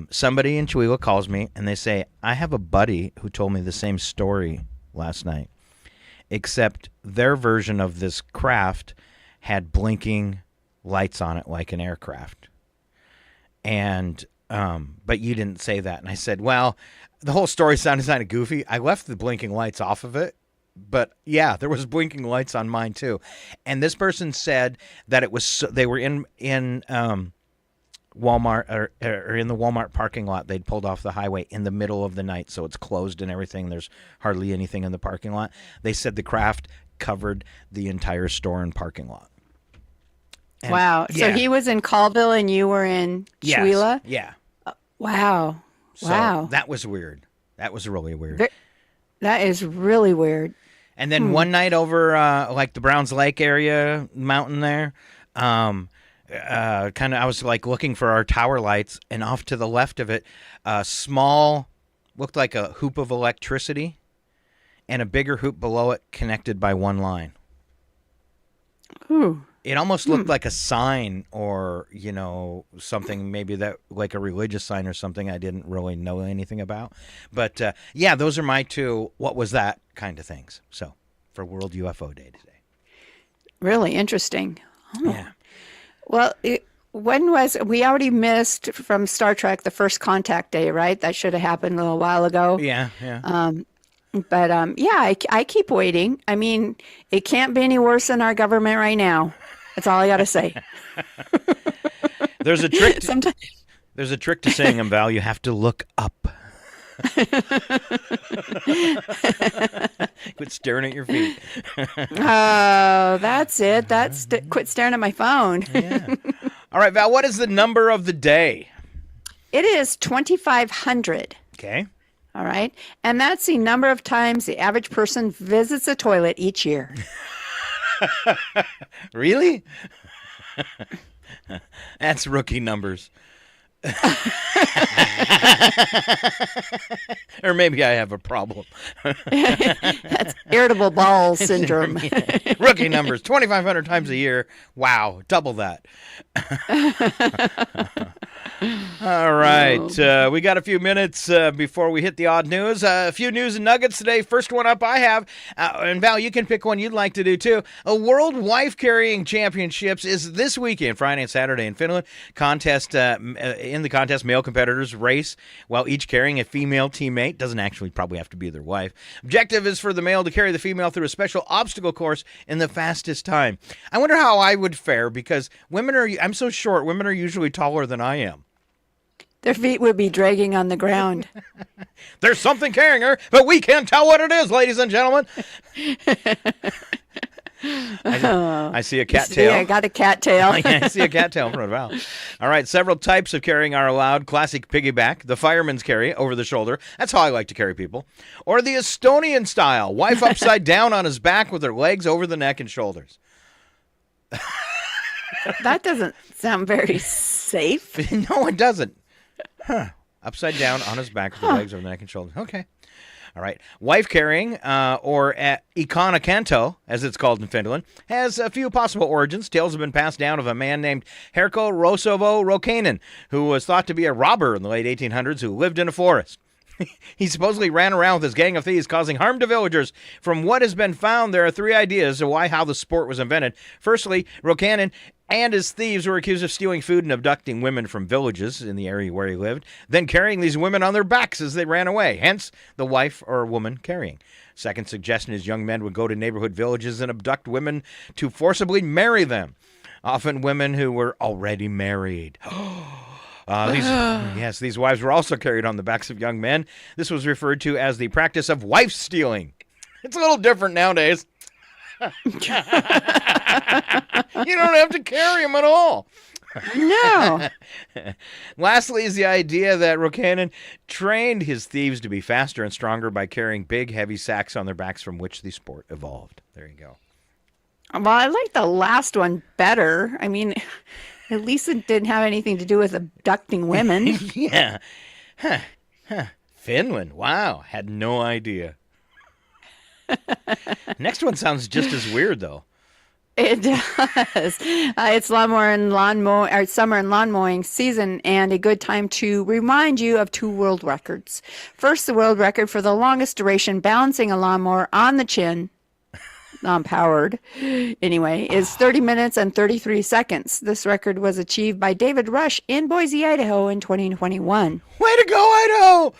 somebody in Chihuahua calls me, and they say, I have a buddy who told me the same story last night, except their version of this craft had blinking lights on it like an aircraft. And but you didn't say that. And I said, well, the whole story sounded kind of goofy. I left the blinking lights off of it. But yeah, there was blinking lights on mine too. And this person said that it was they were in Walmart or in the Walmart parking lot. They'd pulled off the highway in the middle of the night, so it's closed and everything. There's hardly anything in the parking lot. They said the craft covered the entire store and parking lot. And, wow. yeah. So he was in Colville and you were in Yes. Chihuahua? Yeah. Wow. So Wow. that was weird. That was really weird. That is really weird. And then one night over like the Browns Lake area mountain there, kind of I was like looking for our tower lights, and off to the left of it, a small, looked like a hoop of electricity, and a bigger hoop below it connected by one line. Ooh. It almost looked like a sign or, you know, something maybe that like a religious sign or something I didn't really know anything about. But, yeah, those are my two what was that kind of things. So for World UFO Day today. Really interesting. Oh. Yeah. Well, when was we already missed from Star Trek the first contact day, right? That should have happened a little while ago. Yeah. But yeah, I keep waiting. I mean, it can't be any worse than our government right now. That's all I got to say. There's a trick. There's a trick to saying them, Val. You have to look up. Quit staring at your feet. Oh, that's it. Quit staring at my phone. Yeah. All right, Val, what is the number of the day? It is 2,500. Okay. All right. And that's the number of times the average person visits a toilet each year. Really? That's rookie numbers. Or maybe I have a problem. That's irritable bowel syndrome. Rookie numbers, 2,500 times a year. Wow, double that. All right, we got a few minutes before we hit the odd news. A few news and nuggets today. First one up I have, and Val, you can pick one you'd like to do too. A World Wife Carrying Championships is this weekend, Friday and Saturday in Finland. In the contest, male competitors race while each carrying a female teammate. Doesn't actually probably have to be their wife. Objective is for the male to carry the female through a special obstacle course in the fastest time. I wonder how I would fare because I'm so short. Women are usually taller than I am. Their feet would be dragging on the ground. There's something carrying her, but we can't tell what it is, ladies and gentlemen. I see a cattail. Yeah, I got a cattail. I see a cattail in front of Val. All right, several types of carrying are allowed. Classic piggyback, the fireman's carry over the shoulder. That's how I like to carry people. Or the Estonian style, wife upside down on his back with her legs over the neck and shoulders. That doesn't sound very safe. No, it doesn't. Huh. Upside down on his back with the legs over the neck and shoulders. Okay. All right. Wife carrying, or ikanakanto, as it's called in Finland, has a few possible origins. Tales have been passed down of a man named Herkko Rosovo Rokanen, who was thought to be a robber in the late 1800s who lived in a forest. He supposedly ran around with his gang of thieves causing harm to villagers. From what has been found, there are three ideas of how the sport was invented. Firstly, Rokanen and his thieves were accused of stealing food and abducting women from villages in the area where he lived, then carrying these women on their backs as they ran away, hence the wife or woman carrying. Second suggestion is young men would go to neighborhood villages and abduct women to forcibly marry them, often women who were already married. These wives were also carried on the backs of young men. This was referred to as the practice of wife stealing. It's a little different nowadays. You don't have to carry them at all. No. Lastly is the idea that Rokanen trained his thieves to be faster and stronger by carrying big, heavy sacks on their backs from which the sport evolved. There you go. Well, I like the last one better. I mean, at least it didn't have anything to do with abducting women. Yeah. Finland. Wow. Had no idea. Next one sounds just as weird, though. It does. It's summer and lawn mowing season, and a good time to remind you of 2 world records. First, the world record for the longest duration balancing a lawnmower on the chin, non-powered, anyway, is 30 minutes and 33 seconds. This record was achieved by David Rush in Boise, Idaho in 2021. Way to go, Idaho!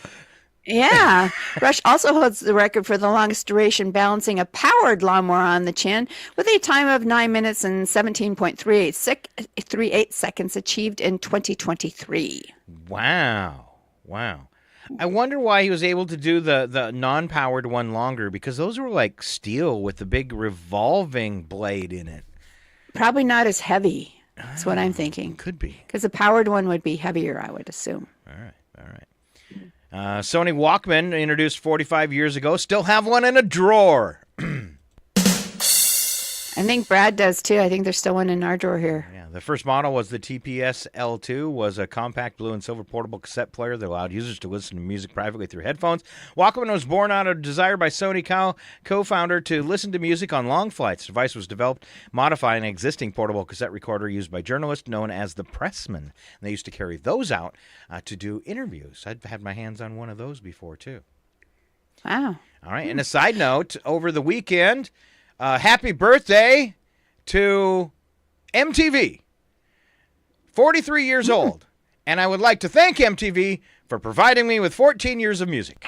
Yeah. Rush also holds the record for the longest duration balancing a powered lawnmower on the chin with a time of 9 minutes and 17.38 seconds achieved in 2023. Wow. I wonder why he was able to do the non-powered one longer, because those were like steel with the big revolving blade in it. Probably not as heavy. That's what I'm thinking. Could be. Because the powered one would be heavier, I would assume. All right. Sony Walkman, introduced 45 years ago, still have one in a drawer. I think Brad does too. I think there's still one in our drawer here. Yeah, the first model was the TPS L2, was a compact blue and silver portable cassette player that allowed users to listen to music privately through headphones. Walkman was born out of a desire by Sony co-founder to listen to music on long flights. The device was developed modifying an existing portable cassette recorder used by journalists known as the Pressman. And they used to carry those out to do interviews. I've had my hands on one of those before, too. Wow. All right, and a side note, over the weekend, happy birthday to MTV, 43 years old. And I would like to thank MTV for providing me with 14 years of music.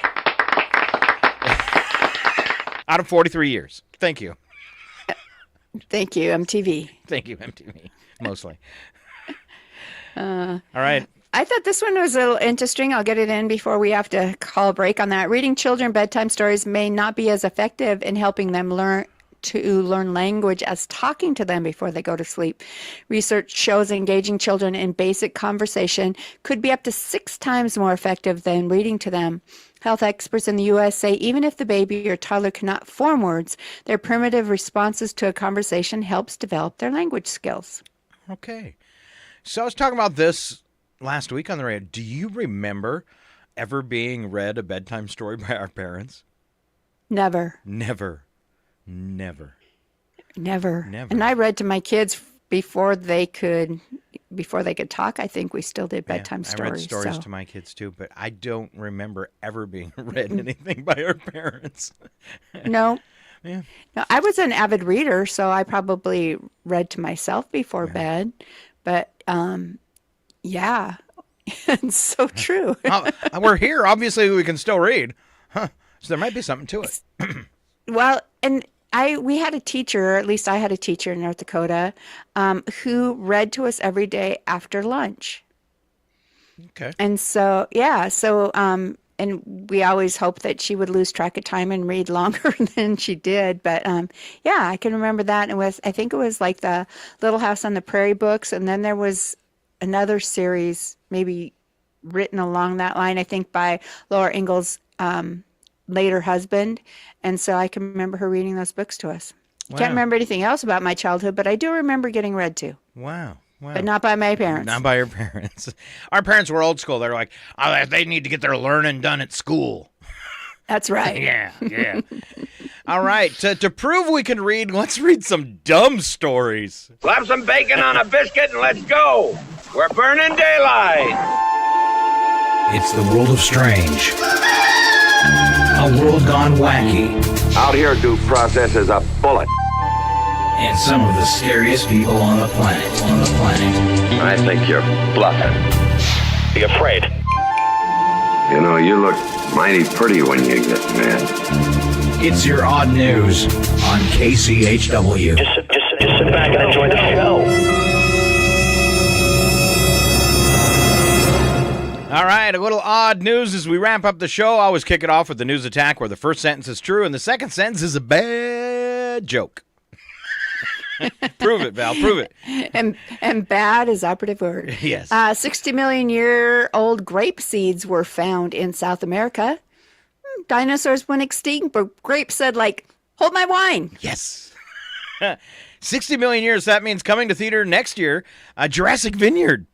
Out of 43 years. Thank you. Thank you, MTV. Thank you, MTV, mostly. All right. I thought this one was a little interesting. I'll get it in before we have to call a break on that. Reading children bedtime stories may not be as effective in helping them learn language as talking to them before they go to sleep. Research shows engaging children in basic conversation could be up to 6 times more effective than reading to them. Health experts in the U.S. say even if the baby or toddler cannot form words, their primitive responses to a conversation helps develop their language skills. Okay. So I was talking about this last week on the radio. Do you remember ever being read a bedtime story by our parents? Never. Never. And I read to my kids before they could talk. I think we still did bedtime stories. I read stories to my kids too, but I don't remember ever being read anything by our parents. No. Yeah. No, I was an avid reader, so I probably read to myself before bed. But yeah, it's so true. We're here. Obviously, we can still read. Huh. So there might be something to it. Well, and we had a teacher, or at least I had a teacher in North Dakota, who read to us every day after lunch. Okay. And so, and we always hoped that she would lose track of time and read longer than she did. But I can remember that. And I think it was like the Little House on the Prairie books. And then there was another series maybe written along that line, I think by Laura Ingalls' later husband. And so I can remember her reading those books to us. Wow. Can't remember anything else about my childhood, but I do remember getting read to. Wow. But not by my parents. Not by our parents. Our parents were old school. They were like, oh, they need to get their learning done at school. That's right. Yeah. All right. To prove we can read, let's read some dumb stories. Slap some bacon on a biscuit and let's go. We're burning daylight. It's the world of strange. A world gone wacky. Out here, due process is a bullet. And some of the scariest people on the planet. I think you're bluffing. Be afraid. You know, you look mighty pretty when you get mad. It's your odd news on KCHW. Just sit back and enjoy the show. All right, a little odd news as we wrap up the show. I always kick it off with the news attack where the first sentence is true and the second sentence is a bad joke. Prove it, Val, prove it. And bad is operative word. Yes. 60-million-year-old grape seeds were found in South America. Dinosaurs went extinct, but grapes said, hold my wine. Yes. 60 million years, that means coming to theater next year, Jurassic Vineyard.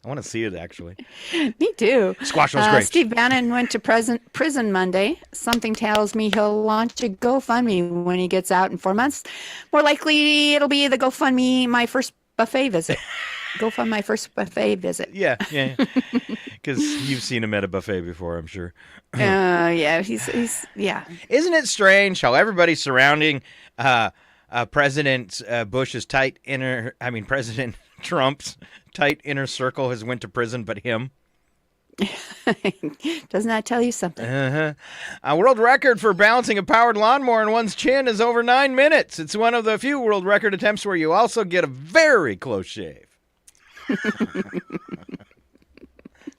I want to see it, actually. Me too. Squash those grapes. Steve Bannon went to prison Monday. Something tells me he'll launch a GoFundMe when he gets out in 4 months. More likely, it'll be the GoFundMe my first buffet visit. GoFund my first buffet visit. Yeah. Because you've seen him at a buffet before, I'm sure. Yeah, he's yeah. Isn't it strange how everybody surrounding President Bush's President Trump's tight inner circle has went to prison, but him? Doesn't that tell you something? A world record for balancing a powered lawnmower on one's chin is over 9 minutes. It's one of the few world record attempts where you also get a very close shave.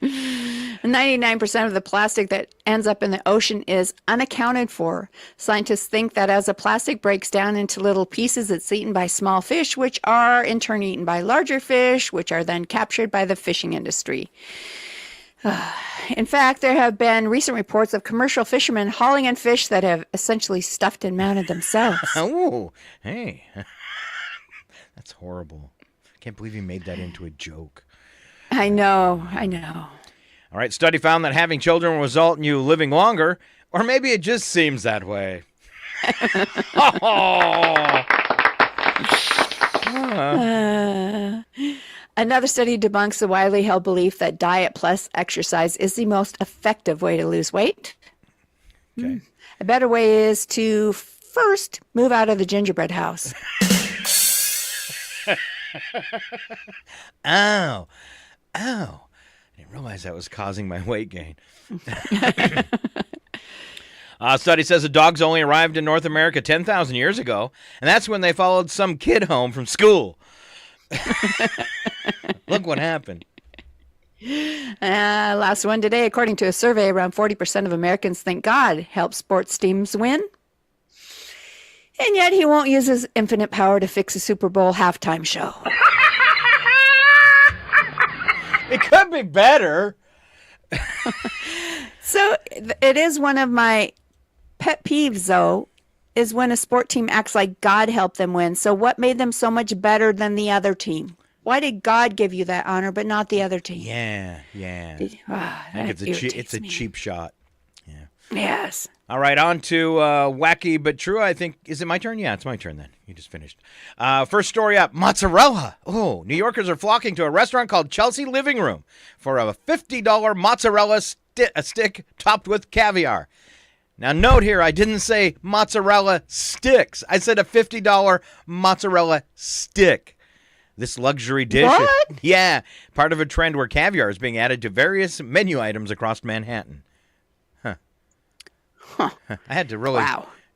99% of the plastic that ends up in the ocean is unaccounted for. Scientists think that as a plastic breaks down into little pieces, it's eaten by small fish, which are in turn eaten by larger fish, which are then captured by the fishing industry. In fact, there have been recent reports of commercial fishermen hauling in fish that have essentially stuffed and mounted themselves. Oh, hey. That's horrible. Can't believe you made that into a joke. I know. All right, study found that having children will result in you living longer, or maybe it just seems that way. Another study debunks the widely held belief that diet plus exercise is the most effective way to lose weight. Okay. A better way is to first move out of the gingerbread house. Ow. I didn't realize that was causing my weight gain. A study says the dogs only arrived in North America 10,000 years ago, and that's when they followed some kid home from school. Look what happened. Last one today. According to a survey, around 40% of Americans think God helps sports teams win. And yet he won't use his infinite power to fix a Super Bowl halftime show. It could be better. So it is one of my pet peeves, though, is when a sport team acts like God helped them win. So what made them so much better than the other team? Why did God give you that honor, but not the other team? Yeah. I think it's a cheap shot. Yeah. Yes. All right, on to wacky but true. I think, is it my turn? Yeah, it's my turn then. You just finished. First story up, mozzarella. Oh, New Yorkers are flocking to a restaurant called Chelsea Living Room for a $50 mozzarella stick topped with caviar. Now, note here, I didn't say mozzarella sticks. I said a $50 mozzarella stick. This luxury dish. What? Yeah, part of a trend where caviar is being added to various menu items across Manhattan. I had to really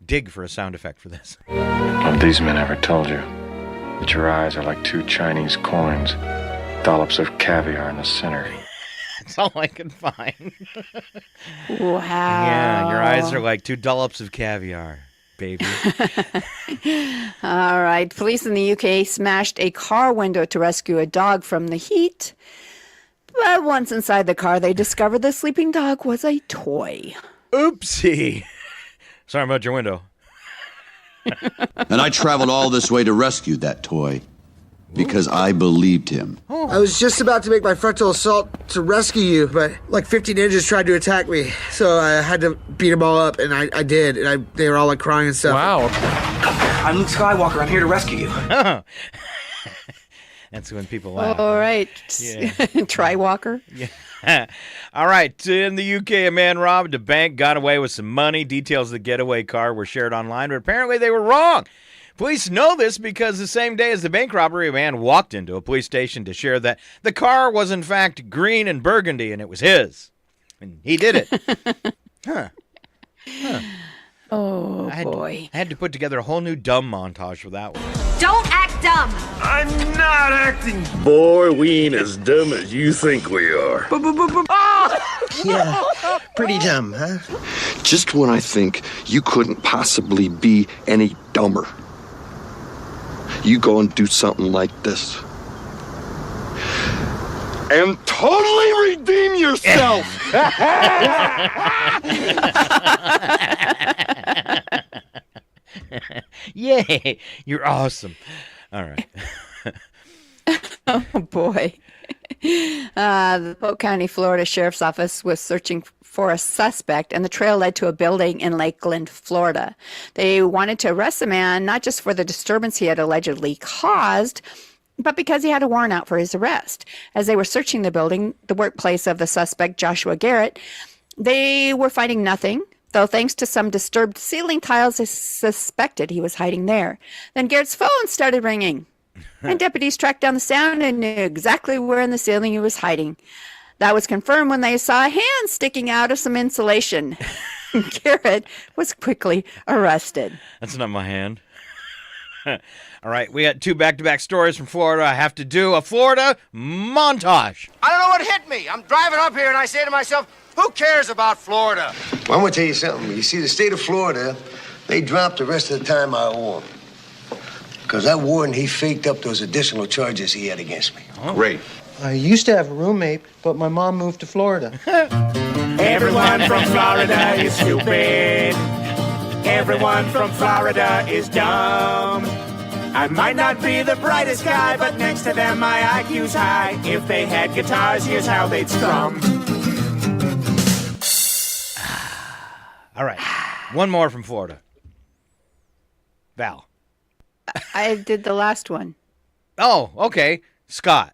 dig for a sound effect for this. Have these men ever told you that your eyes are like two Chinese coins, dollops of caviar in the center? That's all I can find. Wow. Yeah, your eyes are like two dollops of caviar, baby. All right. Police in the UK smashed a car window to rescue a dog from the heat. But once inside the car, they discovered the sleeping dog was a toy. Oopsie. Sorry about your window. And I traveled all this way to rescue that toy because I believed him. I was just about to make my frontal assault to rescue you, but like 50 ninjas tried to attack me. So I had to beat them all up, and I did. And they were all like crying and stuff. Wow. I'm Luke Skywalker. I'm here to rescue you. That's when people laugh. All right. Yeah. Try Walker. Yeah. All right. In the UK, a man robbed a bank, got away with some money. Details of the getaway car were shared online, but apparently they were wrong. Police know this because the same day as the bank robbery, a man walked into a police station to share that the car was in fact green and burgundy and it was his. And he did it. Oh, boy. I had to put together a whole new dumb montage for that one. Don't act dumb. I'm not acting. Boy, we ain't as dumb as you think we are. Yeah, pretty dumb, huh? Just when I think you couldn't possibly be any dumber, you go and do something like this. And totally redeem yourself. Yay, you're awesome. All right. Oh, boy. The Polk County, Florida Sheriff's Office was searching for a suspect, and the trail led to a building in Lakeland, Florida. They wanted to arrest the man not just for the disturbance he had allegedly caused, but because he had a warrant out for his arrest. As they were searching the building, the workplace of the suspect, Joshua Garrett, they were finding nothing, though thanks to some disturbed ceiling tiles, they suspected he was hiding there. Then Garrett's phone started ringing, and deputies tracked down the sound and knew exactly where in the ceiling he was hiding. That was confirmed when they saw a hand sticking out of some insulation. Garrett was quickly arrested. That's not my hand. All right, we got 2 back-to-back stories from Florida. I have to do a Florida montage. I don't know what hit me. I'm driving up here and I say to myself, who cares about Florida? Well, I'm going to tell you something. You see, the state of Florida, they dropped the rest of the time I owe them. Because that warden, he faked up those additional charges he had against me. Oh. Great. I used to have a roommate, but my mom moved to Florida. Everyone from Florida is stupid. Everyone from Florida is dumb. I might not be the brightest guy, but next to them my IQ's high. If they had guitars, here's how they'd strum. All right, one more from Florida. Val. I did the last one. Oh, okay. Scott.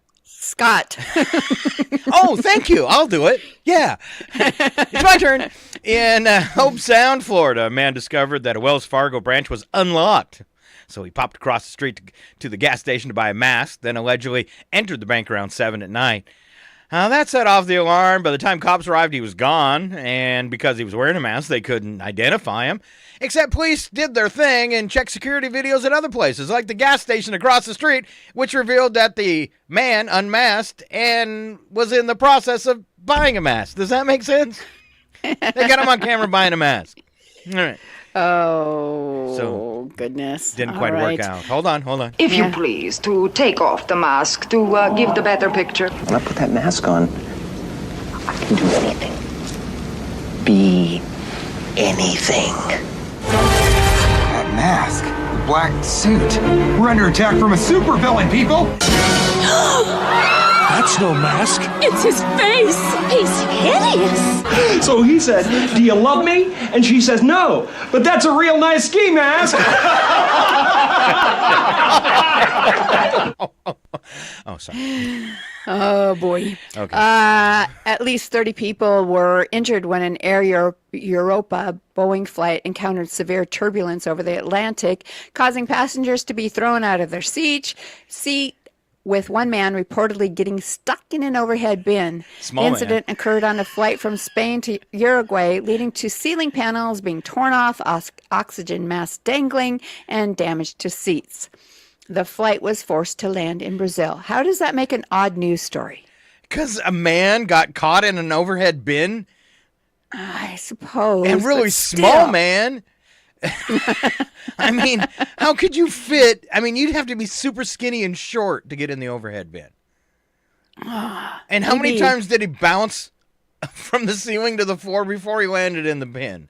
Oh, thank you. I'll do it. Yeah. It's my turn. In Hope Sound, Florida, a man discovered that a Wells Fargo branch was unlocked. So he popped across the street to the gas station to buy a mask, then allegedly entered the bank around 7 at night. That set off the alarm. By the time cops arrived, he was gone, and because he was wearing a mask, they couldn't identify him. Except police did their thing and checked security videos at other places, like the gas station across the street, which revealed that the man unmasked and was in the process of buying a mask. Does that make sense? They got him on camera buying a mask. All right. Oh, goodness. Didn't quite work out. Hold on. If you please, to take off the mask, to give the better picture. When I put that mask on, I can do anything. Be anything. That mask, the black suit. We're under attack from a supervillain, people! That's no mask. It's his face. He's hideous. So he said, "Do you love me?" And she says, "No, but that's a real nice ski mask." Oh, sorry. Oh, boy. Okay. At least 30 people were injured when an Air Europa Boeing flight encountered severe turbulence over the Atlantic, causing passengers to be thrown out of their seat, with one man reportedly getting stuck in an overhead bin. Small the incident man. occurred on a flight from Spain to Uruguay, leading to ceiling panels being torn off, oxygen masks dangling, and damage to seats. The flight was forced to land in Brazil. How does that make an odd news story? Because a man got caught in an overhead bin? I suppose. And really but small still. Man. I mean, how could you fit? I mean, you'd have to be super skinny and short to get in the overhead bin. And how many times did he bounce from the ceiling to the floor before he landed in the bin?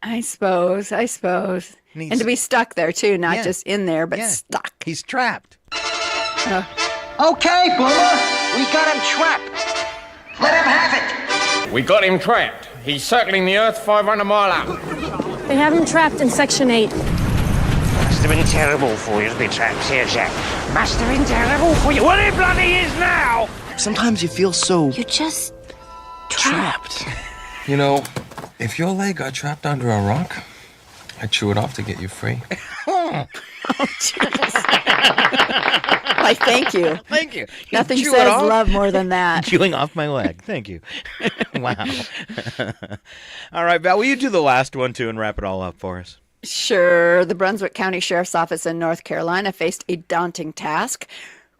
I suppose. And to be stuck there, too, not just in there, but stuck. He's trapped. Okay, Boomer, we got him trapped. Let him have it. We got him trapped. He's circling the Earth 500 mile out. They have him trapped in Section 8. Must have been terrible for you to be trapped here, Jack. Must have been terrible for you. Well, it bloody is now. Sometimes you feel so... You're just trapped. You know, if your leg got trapped under a rock, I'd chew it off to get you free. Why, thank you. Thank you. Nothing chew it says off? love more than that. Chewing off my leg. Thank you. Wow. All right, Val, will you do the last one, too, and wrap it all up for us? Sure. The Brunswick County Sheriff's Office in North Carolina faced a daunting task,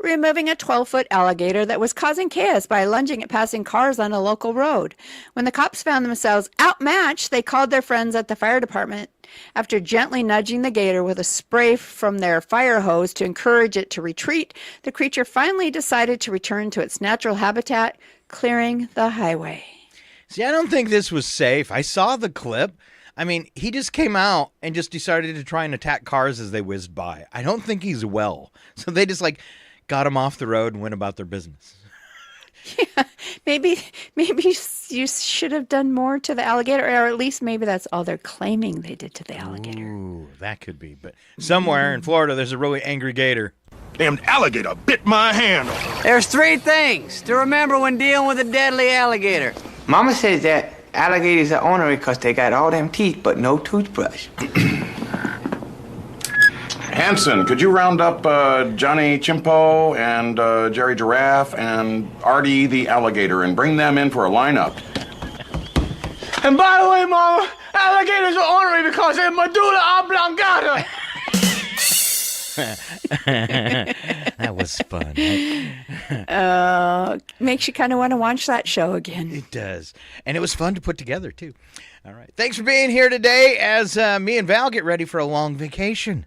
removing a 12-foot alligator that was causing chaos by lunging at passing cars on a local road. When the cops found themselves outmatched, they called their friends at the fire department. After gently nudging the gator with a spray from their fire hose to encourage it to retreat, the creature finally decided to return to its natural habitat, clearing the highway. See, I don't think this was safe. I saw the clip. I mean, he just came out and just decided to try and attack cars as they whizzed by. I don't think he's well. So they just, got him off the road and went about their business. Maybe you should have done more to the alligator, or at least maybe that's all they're claiming they did to the alligator. Ooh, that could be. But somewhere in Florida, there's a really angry gator. Damn alligator bit my hand. There's three things to remember when dealing with a deadly alligator. Mama says that alligators are ornery because they got all them teeth but no toothbrush. Hanson, could you round up Johnny Chimpo and Jerry Giraffe and Artie the alligator and bring them in for a lineup? And by the way, Mama, alligators are ornery because they're medulla oblongata. That was fun. Makes you kind of want to watch that show again. It does. And it was fun to put together, too. All right. Thanks for being here today as me and Val get ready for a long vacation.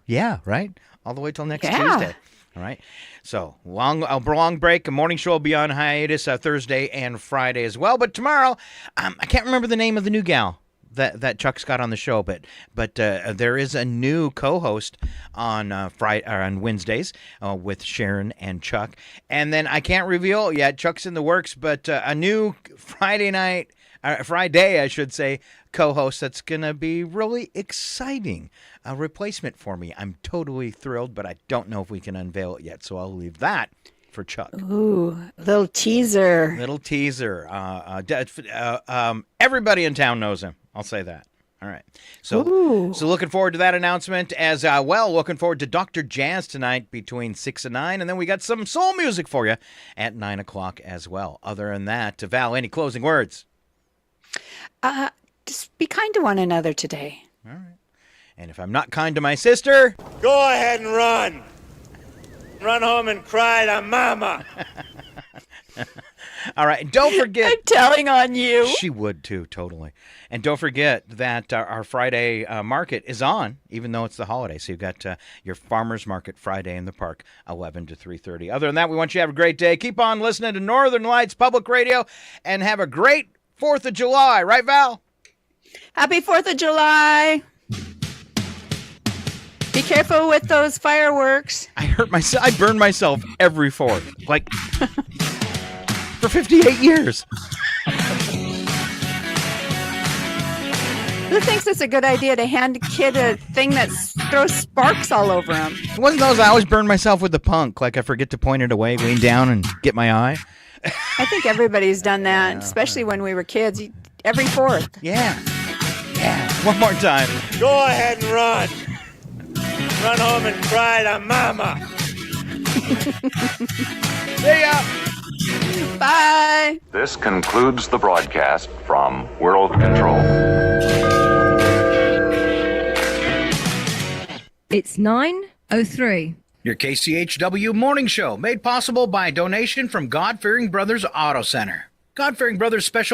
Yeah, right? All the way till next Tuesday. All right. So, long break. A morning show will be on hiatus Thursday and Friday as well. But tomorrow, I can't remember the name of the new gal that Chuck's got on the show, but there is a new co-host on Friday or on Wednesdays with Sharon and Chuck. And then I can't reveal yet. Chuck's in the works, but a new Friday, I should say, co-host that's going to be really exciting. A replacement for me. I'm totally thrilled, but I don't know if we can unveil it yet, so I'll leave that for Chuck. Ooh, little teaser. Everybody in town knows him. I'll say that. All right. So looking forward to that announcement as well. Looking forward to Dr. Jazz tonight between 6 and 9. And then we got some soul music for you at 9 o'clock as well. Other than that, Val, any closing words? Just be kind to one another today. All right. And if I'm not kind to my sister, go ahead and run. Run home and cry to Mama. All right. Don't forget. I'm telling on you. She would too, totally. And don't forget that our Friday market is on, even though it's the holiday. So you've got your farmers market Friday in the park, 11 to 3:30. Other than that, we want you to have a great day. Keep on listening to Northern Lights Public Radio and have a great 4th of July. Right, Val? Happy 4th of July. Be careful with those fireworks. I hurt myself. I burn myself every 4th. Like, for 58 years. Who thinks it's a good idea to hand a kid a thing that throws sparks all over him? It wasn't those. I always burn myself with the punk. Like I forget to point it away, lean down, and get my eye. I think everybody's done that, especially when we were kids. Every 4th. Yeah. One more time. Go ahead and run. Run home and cry to Mama. See ya. Bye. This concludes the broadcast from World Control. It's 9:03. Your KCHW morning show made possible by a donation from God-Fearing Brothers Auto Center. God-Fearing Brothers Special